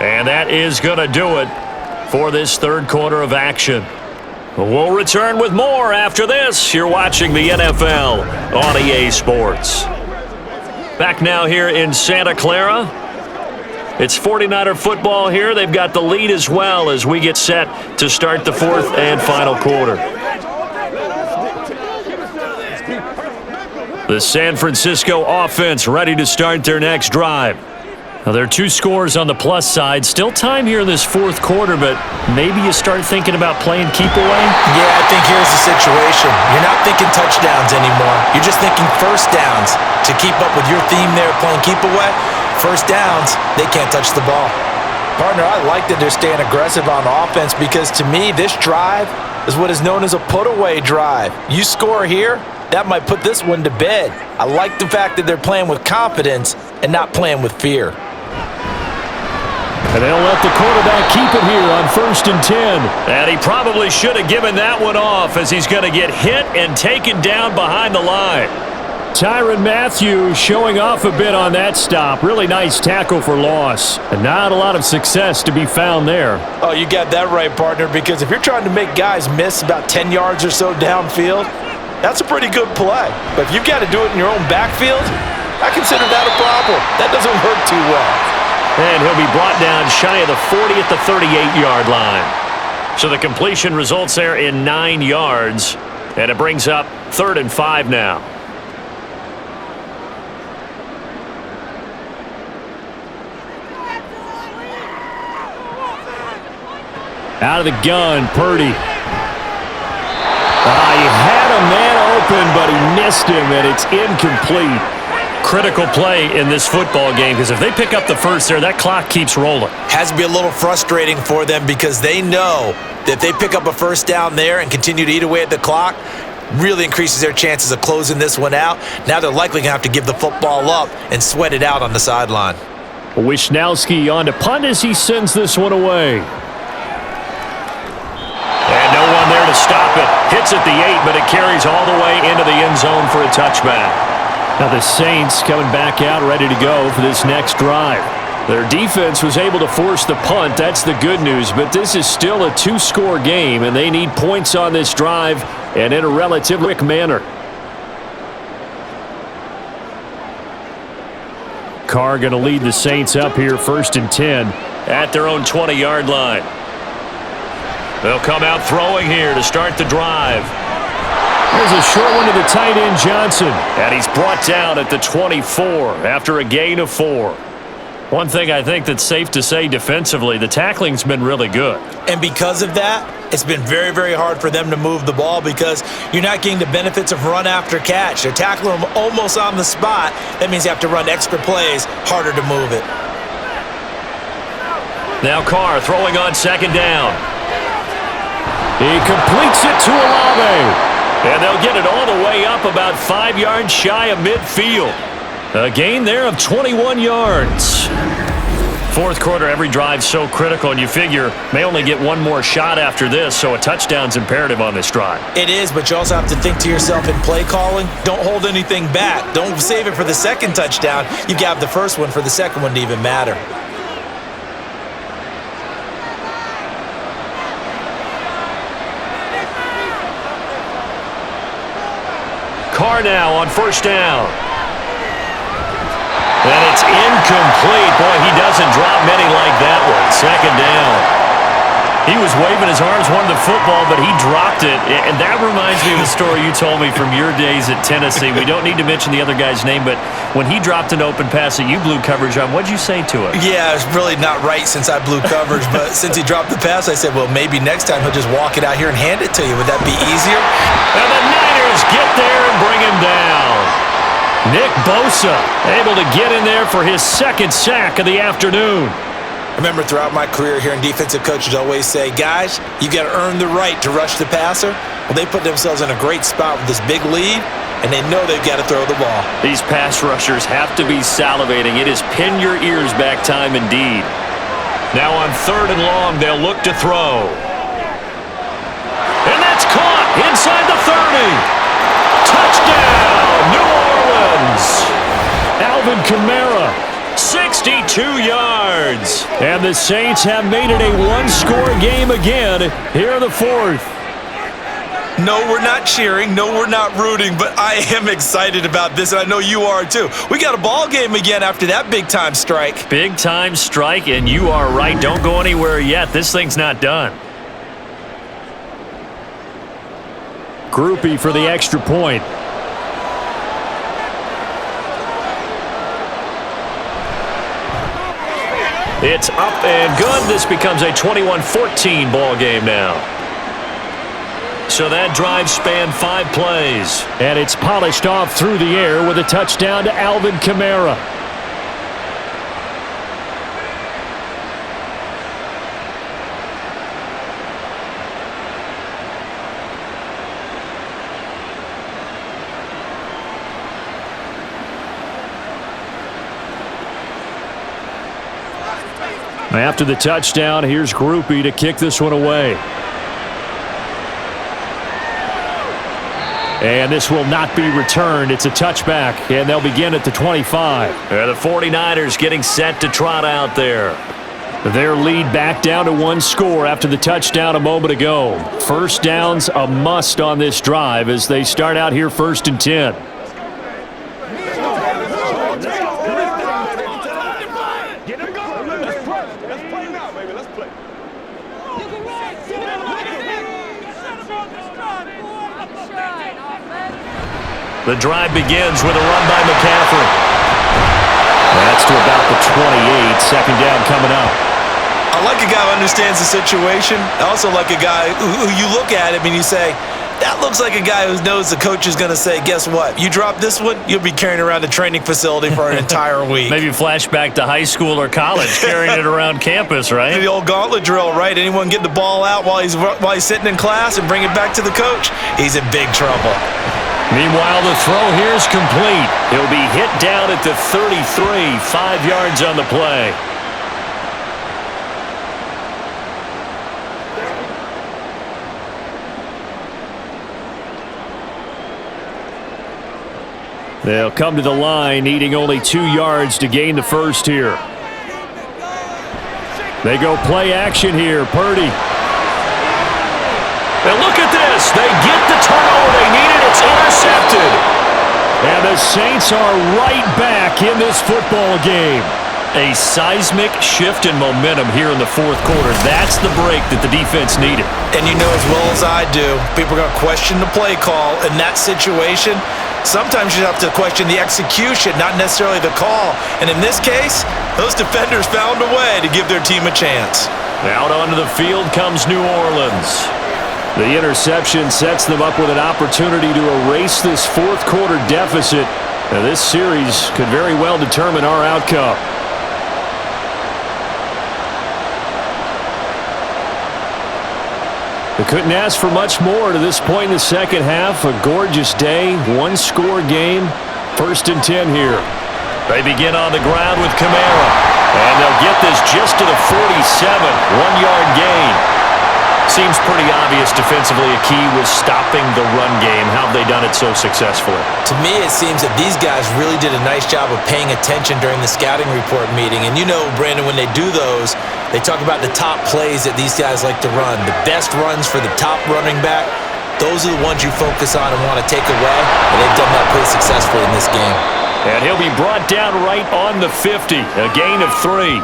And that is going to do it for this 3rd quarter of action. We'll return with more after this. You're watching the NFL on EA Sports. Back now here in Santa Clara. It's 49er football here. They've got the lead as well as we get set to start the 4th and final quarter. The San Francisco offense ready to start their next drive. Now, there are 2 scores on the plus side. Still time here in this 4th quarter, but maybe you start thinking about playing keep away? Yeah, I think here's the situation. You're not thinking touchdowns anymore. You're just thinking first downs. To keep up with your theme there, playing keep away, first downs, they can't touch the ball. Partner, I like that they're staying aggressive on offense because to me, this drive is what is known as a put-away drive. You score here, that might put this one to bed. I like the fact that they're playing with confidence and not playing with fear. And they'll let the quarterback keep it here on 1st and 10. And he probably should have given that one off as he's going to get hit and taken down behind the line. Tyrann Mathieu showing off a bit on that stop. Really nice tackle for loss. And not a lot of success to be found there. Oh, you got that right, partner, because if you're trying to make guys miss about 10 yards or so downfield, that's a pretty good play. But if you've got to do it in your own backfield, I consider that a problem. That doesn't work too well. And he'll be brought down shy of the 40 at the 38-yard line. So the completion results there in 9 yards. And it brings up 3rd and 5 now. Out of the gun, Purdy. He had a man open, but he missed him, and it's incomplete. critical play in this football game because if they pick up the first there, that clock keeps rolling. Has to be a little frustrating for them because they know that if they pick up a first down there and continue to eat away at the clock, really increases their chances of closing this one out. Now they're likely going to have to give the football up and sweat it out on the sideline. Wisnowski on to punt as he sends this one away. And no one there to stop it. Hits at the 8, but it carries all the way into the end zone for a touchback. Now the Saints coming back out ready to go for this next drive. Their defense was able to force the punt. That's the good news, but this is still a 2-score game, and they need points on this drive and in a relatively quick manner. Carr going to lead the Saints up here 1st and 10 at their own 20-yard line. They'll come out throwing here to start the drive. There's a short one to the tight end, Johnson. And he's brought down at the 24 after a gain of 4. One thing I think that's safe to say defensively, the tackling's been really good. And because of that, it's been very, very hard for them to move the ball because you're not getting the benefits of run after catch. They're tackling them almost on the spot. That means you have to run extra plays, harder to move it. Now Carr throwing on 2nd down. He completes it to Olave. And they'll get it all the way up about 5 yards shy of midfield. A gain there of 21 yards. Fourth quarter, every drive's so critical, and you figure may only get one more shot after this, so a touchdown's imperative on this drive. It is, but you also have to think to yourself in play calling, don't hold anything back. Don't save it for the second touchdown. You have the first one for the second one to even matter. Carr now on 1st down. And it's incomplete. Boy, he doesn't drop many like that one. 2nd down. He was waving his arms, wanted the football, but he dropped it. And that reminds me of the story you told me from your days at Tennessee. We don't need to mention the other guy's name, but when he dropped an open pass that you blew coverage on, what'd you say to him? Yeah, it's really not right since I blew coverage, but since he dropped the pass, I said, well, maybe next time he'll just walk it out here and hand it to you. Would that be easier? And the Niners get there and bring him down. Nick Bosa able to get in there for his 2nd sack of the afternoon. I remember throughout my career hearing defensive coaches always say, guys, you got to earn the right to rush the passer. Well, they put themselves in a great spot with this big lead, and they know they've got to throw the ball. These pass rushers have to be salivating. It is pin your ears back time indeed. Now on 3rd and long, they'll look to throw. And that's caught inside the 30. Touchdown, New Orleans. Alvin Kamara. 62 yards. And the Saints have made it a 1-score game again here in the 4th. No, we're not cheering. No, we're not rooting, but I am excited about this, and I know you are too. We got a ball game again after that big-time strike. Big-time strike, and you are right. Don't go anywhere yet. This thing's not done. Groupie for the extra point. It's up and good. This becomes a 21-14 ball game now. So that drive spanned 5 plays. And it's polished off through the air with a touchdown to Alvin Kamara. After the touchdown, here's Groupie to kick this one away. And this will not be returned. It's a touchback, and they'll begin at the 25. And the 49ers getting set to trot out there. Their lead back down to 1 score after the touchdown a moment ago. First down's a must on this drive as they start out here 1st and 10. The drive begins with a run by McCaffrey. That's to about the 28. 2nd down coming up. I like a guy who understands the situation. I also like a guy who you look at him and you say, That looks like a guy who knows the coach is going to say, guess what? You drop this one, you'll be carrying around the training facility for an entire week. Maybe flashback to high school or college, carrying it around campus, right? The old gauntlet drill, right? Anyone get the ball out while he's sitting in class and bring it back to the coach? He's in big trouble. Meanwhile, the throw here is complete. He'll be hit down at the 33, 5 yards on the play. They'll come to the line, needing only 2 yards to gain the first here. They go play action here. Purdy. And look at this. They get the turnover they needed. It's intercepted. And the Saints are right back in this football game. A seismic shift in momentum here in the fourth quarter. That's the break that the defense needed. And you know as well as I do, people are going to question the play call in that situation. Sometimes you have to question the execution, not necessarily the call. And in this case, those defenders found a way to give their team a chance. Out onto the field comes New Orleans. The interception sets them up with an opportunity to erase this fourth quarter deficit. Now, this series could very well determine our outcome. They couldn't ask for much more to this point in the second half. A gorgeous day, one-score game. 1st and 10 here. They begin on the ground with Kamara. And they'll get this just to the 47, 1-yard gain. Seems pretty obvious defensively a key was stopping the run game. How have they done it so successfully? To me, it seems that these guys really did a nice job of paying attention during the scouting report meeting. And you know, Brandon, when they do those, they talk about the top plays that these guys like to run. The best runs for the top running back, those are the ones you focus on and want to take away. And they've done that pretty successfully in this game. And he'll be brought down right on the 50, a gain of 3.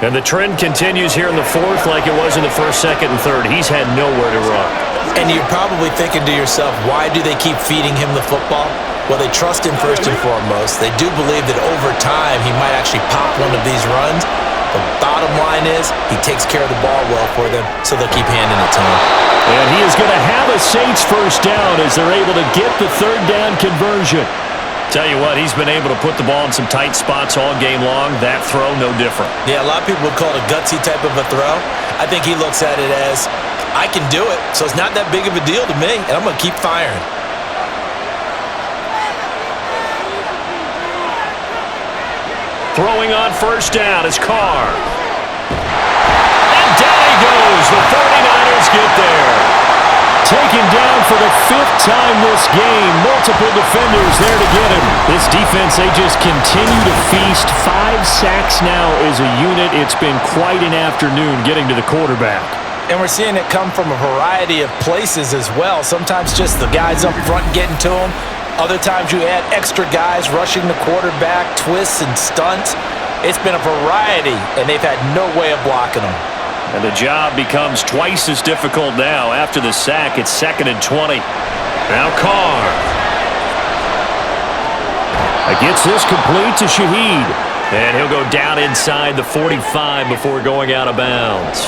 And the trend continues here in the fourth like it was in the first, second, and third. He's had nowhere to run. And you're probably thinking to yourself, why do they keep feeding him the football? Well, they trust him first and foremost. They do believe that over time he might actually pop one of these runs. The bottom line is he takes care of the ball well for them, so they'll keep handing it to him. And he is going to have a Saints first down as they're able to get the third down conversion. Tell you what, he's been able to put the ball in some tight spots all game long. That throw, no different. Yeah, a lot of people would call it a gutsy type of a throw. I think he looks at it as, I can do it, so it's not that big of a deal to me, and I'm going to keep firing. Throwing on first down is Carr. And down he goes. The 49ers get there. Taken down for the 5th time this game. Multiple defenders there to get him. This defense, they just continue to feast. 5 sacks now as a unit. It's been quite an afternoon getting to the quarterback. And we're seeing it come from a variety of places as well. Sometimes just the guys up front getting to him. Other times you add extra guys rushing the quarterback, twists and stunts. It's been a variety, and they've had no way of blocking them. And the job becomes twice as difficult now. After the sack, it's 2nd and 20. Now Carr. Gets this complete to Shaheed. And he'll go down inside the 45 before going out of bounds.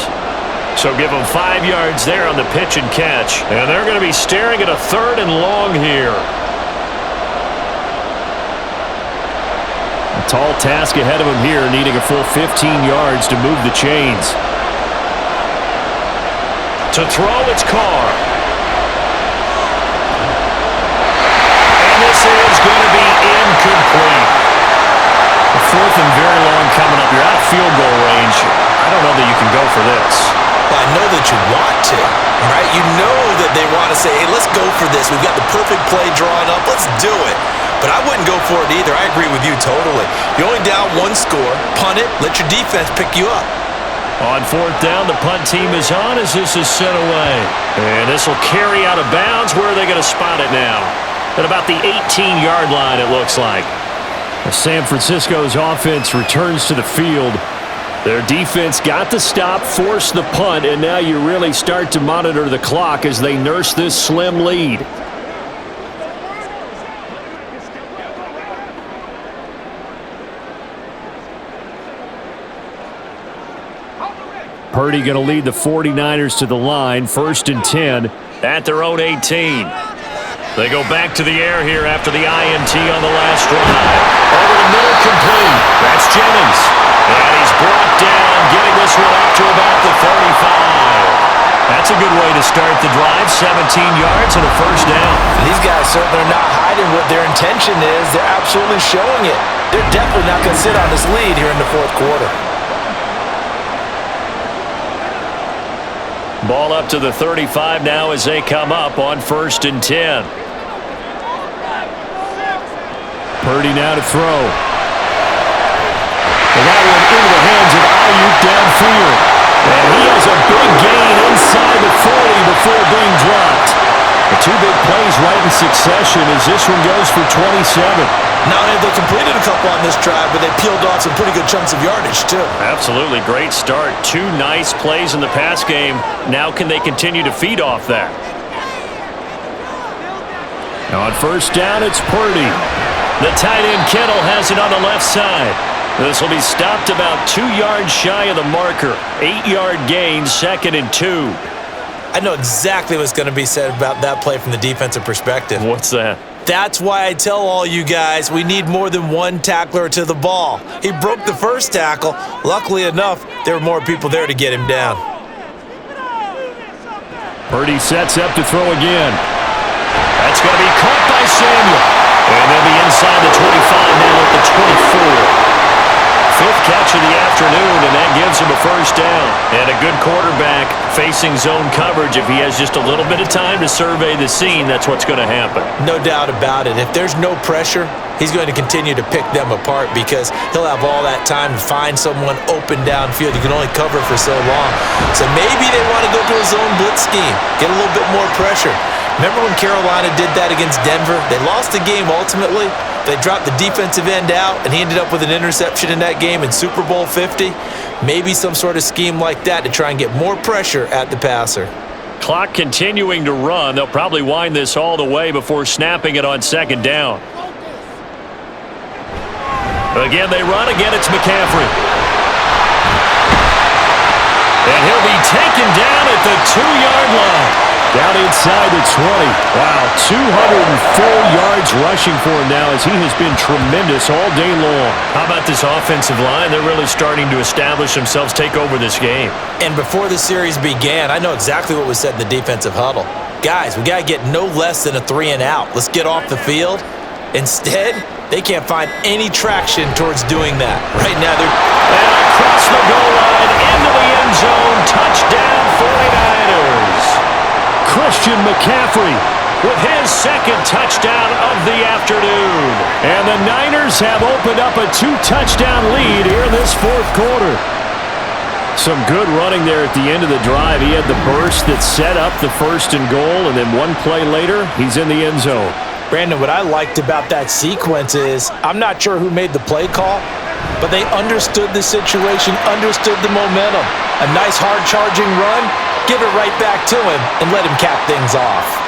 So give them 5 yards there on the pitch and catch. And they're going to be staring at a 3rd and long here. A tall task ahead of him here, needing a full 15 yards to move the chains. To throw, it's Carr. And this is going to be incomplete. The 4th and very long coming up. You're out of field goal range. I don't know that you can go for this. Well, I know that you want to, right? You know that they want to say, hey, let's go for this. We've got the perfect play drawn up. Let's do it. But I wouldn't go for it either. I agree with you totally. You're only down 1 score. Punt it. Let your defense pick you up. On 4th down, the punt team is on as this is sent away. And this will carry out of bounds. Where are they going to spot it now? At about the 18-yard line, it looks like. San Francisco's offense returns to the field. Their defense got the stop, forced the punt, and now you really start to monitor the clock as they nurse this slim lead. Purdy going to lead the 49ers to the line, 1st and 10, at their own 18. They go back to the air here after the INT on the last drive. Over the middle, complete. That's Jennings. And he's brought down, getting this one up to about the 35. That's a good way to start the drive, 17 yards and a first down. These guys certainly are not hiding what their intention is. They're absolutely showing it. They're definitely not going to sit on this lead here in the fourth quarter. Ball up to the 35 now as they come up on 1st and 10. Purdy now to throw. And that one into the hands of Ayuk downfield. And he has a big gain inside the 40 before being dropped. The two big plays right in succession as this one goes for 27. Not only have they completed a couple on this drive, but they peeled off some pretty good chunks of yardage, too. Absolutely. Great start. Two nice plays in the pass game. Now can they continue to feed off that? On 1st down, it's Purdy. The tight end Kittle has it on the left side. This will be stopped about 2 yards shy of the marker. 8-yard gain, 2nd and 2. I know exactly what's going to be said about that play from the defensive perspective. What's that? That's why I tell all you guys we need more than one tackler to the ball. He broke the first tackle. Luckily enough, there were more people there to get him down. Purdy sets up to throw again. That's going to be caught by Samuel. And they'll be inside the 25 now at the 24. 5th catch of the afternoon, and that gives him a first down. And a good quarterback facing zone coverage. If he has just a little bit of time to survey the scene, that's what's going to happen. No doubt about it. If there's no pressure, he's going to continue to pick them apart because he'll have all that time to find someone open downfield. You can only cover for so long. So maybe they want to go to a zone blitz scheme, get a little bit more pressure. Remember when Carolina did that against Denver? They lost the game ultimately. They dropped the defensive end out, and he ended up with an interception in that game in Super Bowl 50. Maybe some sort of scheme like that to try and get more pressure at the passer. Clock continuing to run. They'll probably wind this all the way before snapping it on 2nd down. Again, they run. Again, it's McCaffrey. And he'll be taken down at the 2-yard line. Down inside the 20. Wow, 204 yards rushing for him now as he has been tremendous all day long. How about this offensive line? They're really starting to establish themselves, take over this game. And before the series began, I know exactly what was said in the defensive huddle. Guys, we got to get no less than a 3-and-out. Let's get off the field. Instead, they can't find any traction towards doing that. Right now, they're... And across the goal line, into the end zone, touchdown 49ers. Christian McCaffrey with his 2nd touchdown of the afternoon. And the Niners have opened up a 2-touchdown lead here in this 4th quarter. Some good running there at the end of the drive. He had the burst that set up the 1st and goal, and then one play later, he's in the end zone. Brandon, what I liked about that sequence is I'm not sure who made the play call, but they understood the situation, understood the momentum. A nice hard-charging run, give it right back to him, and let him cap things off.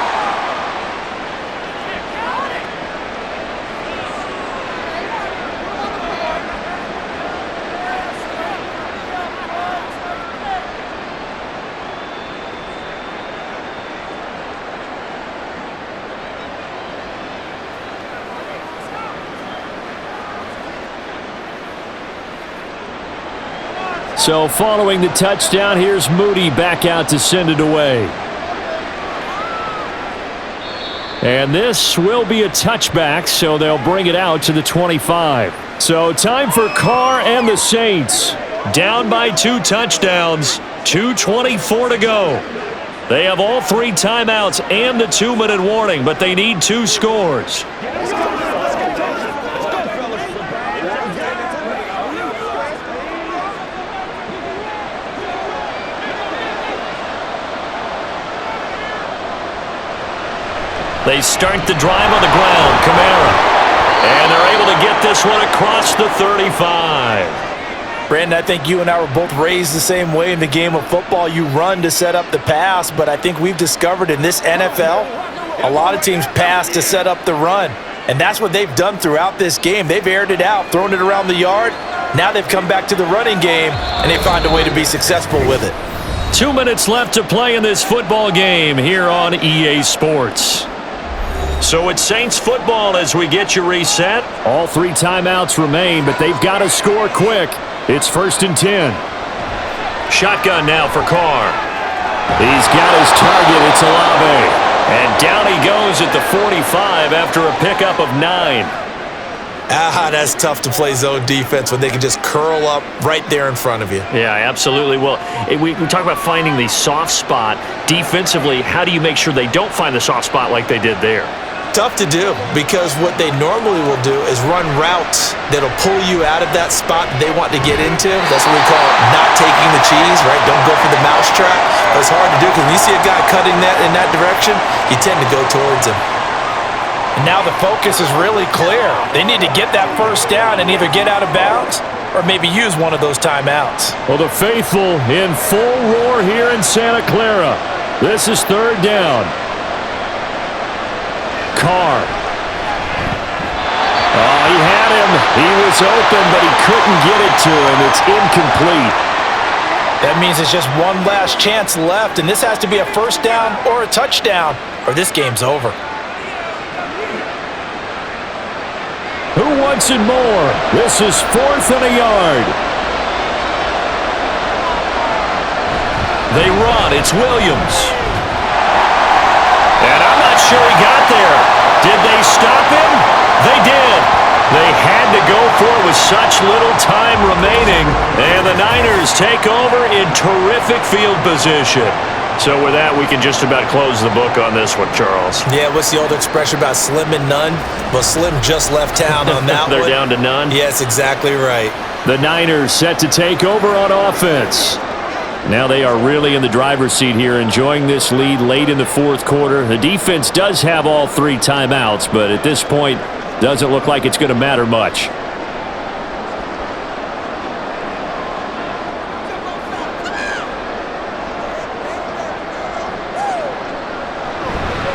So following the touchdown, here's Moody back out to send it away. And this will be a touchback, so they'll bring it out to the 25. So time for Carr and the Saints. Down by 2 touchdowns, 2:24 to go. They have all 3 timeouts and the 2-minute warning, but they need 2 scores. They start the drive on the ground, Kamara. And they're able to get this one across the 35. Brandon, I think you and I were both raised the same way in the game of football. You run to set up the pass, but I think we've discovered in this NFL, a lot of teams pass to set up the run. And that's what they've done throughout this game. They've aired it out, thrown it around the yard. Now they've come back to the running game, and they find a way to be successful with it. 2 minutes left to play in this football game here on EA Sports. So it's Saints football as we get you reset. All 3 timeouts remain, but they've got to score quick. It's 1st and 10. Shotgun now for Carr. He's got his target. It's Olave. And down he goes at the 45 after a pickup of 9. That's tough to play zone defense when they can just curl up right there in front of you. Yeah, absolutely. Well, we talk about finding the soft spot. Defensively, how do you make sure they don't find the soft spot like they did there? Tough to do, because what they normally will do is run routes that'll pull you out of that spot that they want to get into. That's what we call not taking the cheese, right? Don't go for the mousetrap. That's hard to do, because when you see a guy cutting that in that direction, you tend to go towards him. And now the focus is really clear. They need to get that first down and either get out of bounds or maybe use one of those timeouts. Well, the faithful in full roar here in Santa Clara. This is 3rd down. Carr. Oh, he had him. He was open, but he couldn't get it to him. It's incomplete. That means it's just one last chance left, and this has to be a first down or a touchdown, or this game's over. Who wants it more? This is 4th and a yard. They run. It's Williams. And I'm not sure he got there. Did they stop him? They did. They had to go for it with such little time remaining. And the Niners take over in terrific field position. So with that, we can just about close the book on this one, Charles. Yeah, what's the old expression about slim and none? Well, Slim just left town on that They're one. down to none? Yes, exactly right. The Niners set to take over on offense. Now they are really in the driver's seat here, enjoying this lead late in the 4th quarter. The defense does have all 3 timeouts, but at this point, doesn't look like it's going to matter much.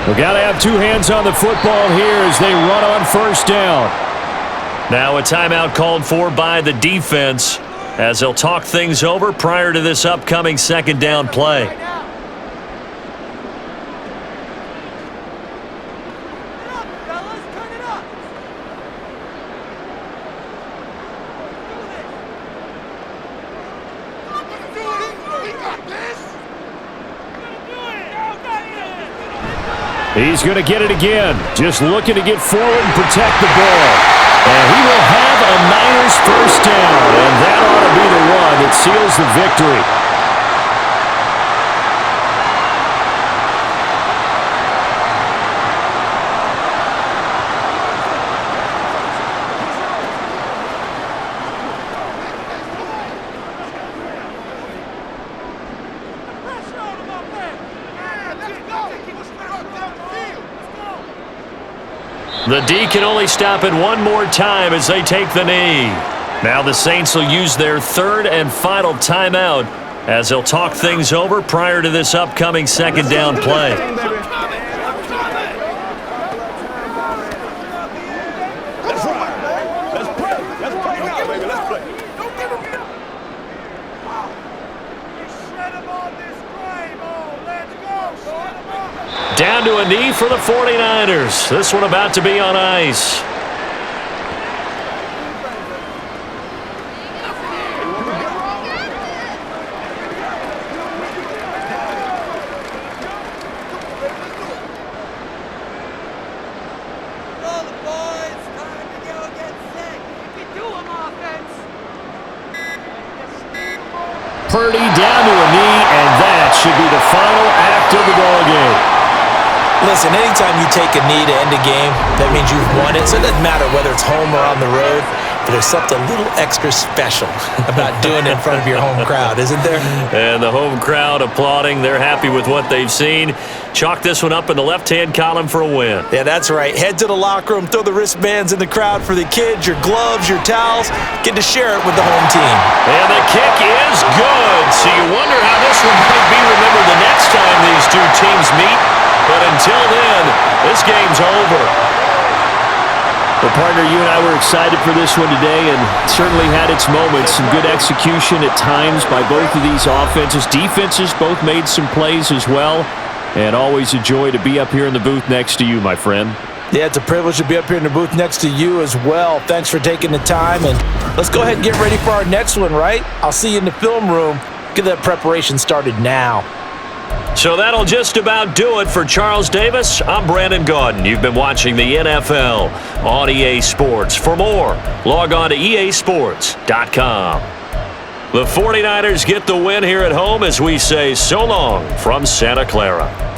We've got to have 2 hands on the football here as they run on 1st down. Now a timeout called for by the defense, as they'll talk things over prior to this upcoming 2nd down play. He's going to get it again, just looking to get forward and protect the ball. And he will have a Niners first down, and that ought to be the one that seals the victory. The D can only stop it one more time as they take the knee. Now the Saints will use their 3rd and final timeout as they'll talk things over prior to this upcoming 2nd down play. Down to a knee for the 49ers. This one about to be on ice. Purdy down to a knee, and that should be the final act of the ballgame. Listen, anytime you take a knee to end a game, that means you've won it. So it doesn't matter whether it's home or on the road, but there's something a little extra special about doing it in front of your home crowd, isn't there? And the home crowd applauding. They're happy with what they've seen. Chalk this one up in the left-hand column for a win. Yeah, that's right. Head to the locker room, throw the wristbands in the crowd for the kids, your gloves, your towels. Get to share it with the home team. And the kick is good. So you wonder how this one might be remembered the next time these 2 teams meet. But until then, this game's over. Well, partner, you and I were excited for this one today, and it certainly had its moments. Some good execution at times by both of these offenses. Defenses both made some plays as well, and always a joy to be up here in the booth next to you, my friend. Yeah, it's a privilege to be up here in the booth next to you as well. Thanks for taking the time, and let's go ahead and get ready for our next one, right? I'll see you in the film room. Get that preparation started now. So that'll just about do it for Charles Davis. I'm Brandon Gaudin. You've been watching the NFL on EA Sports. For more, log on to easports.com. The 49ers get the win here at home as we say so long from Santa Clara.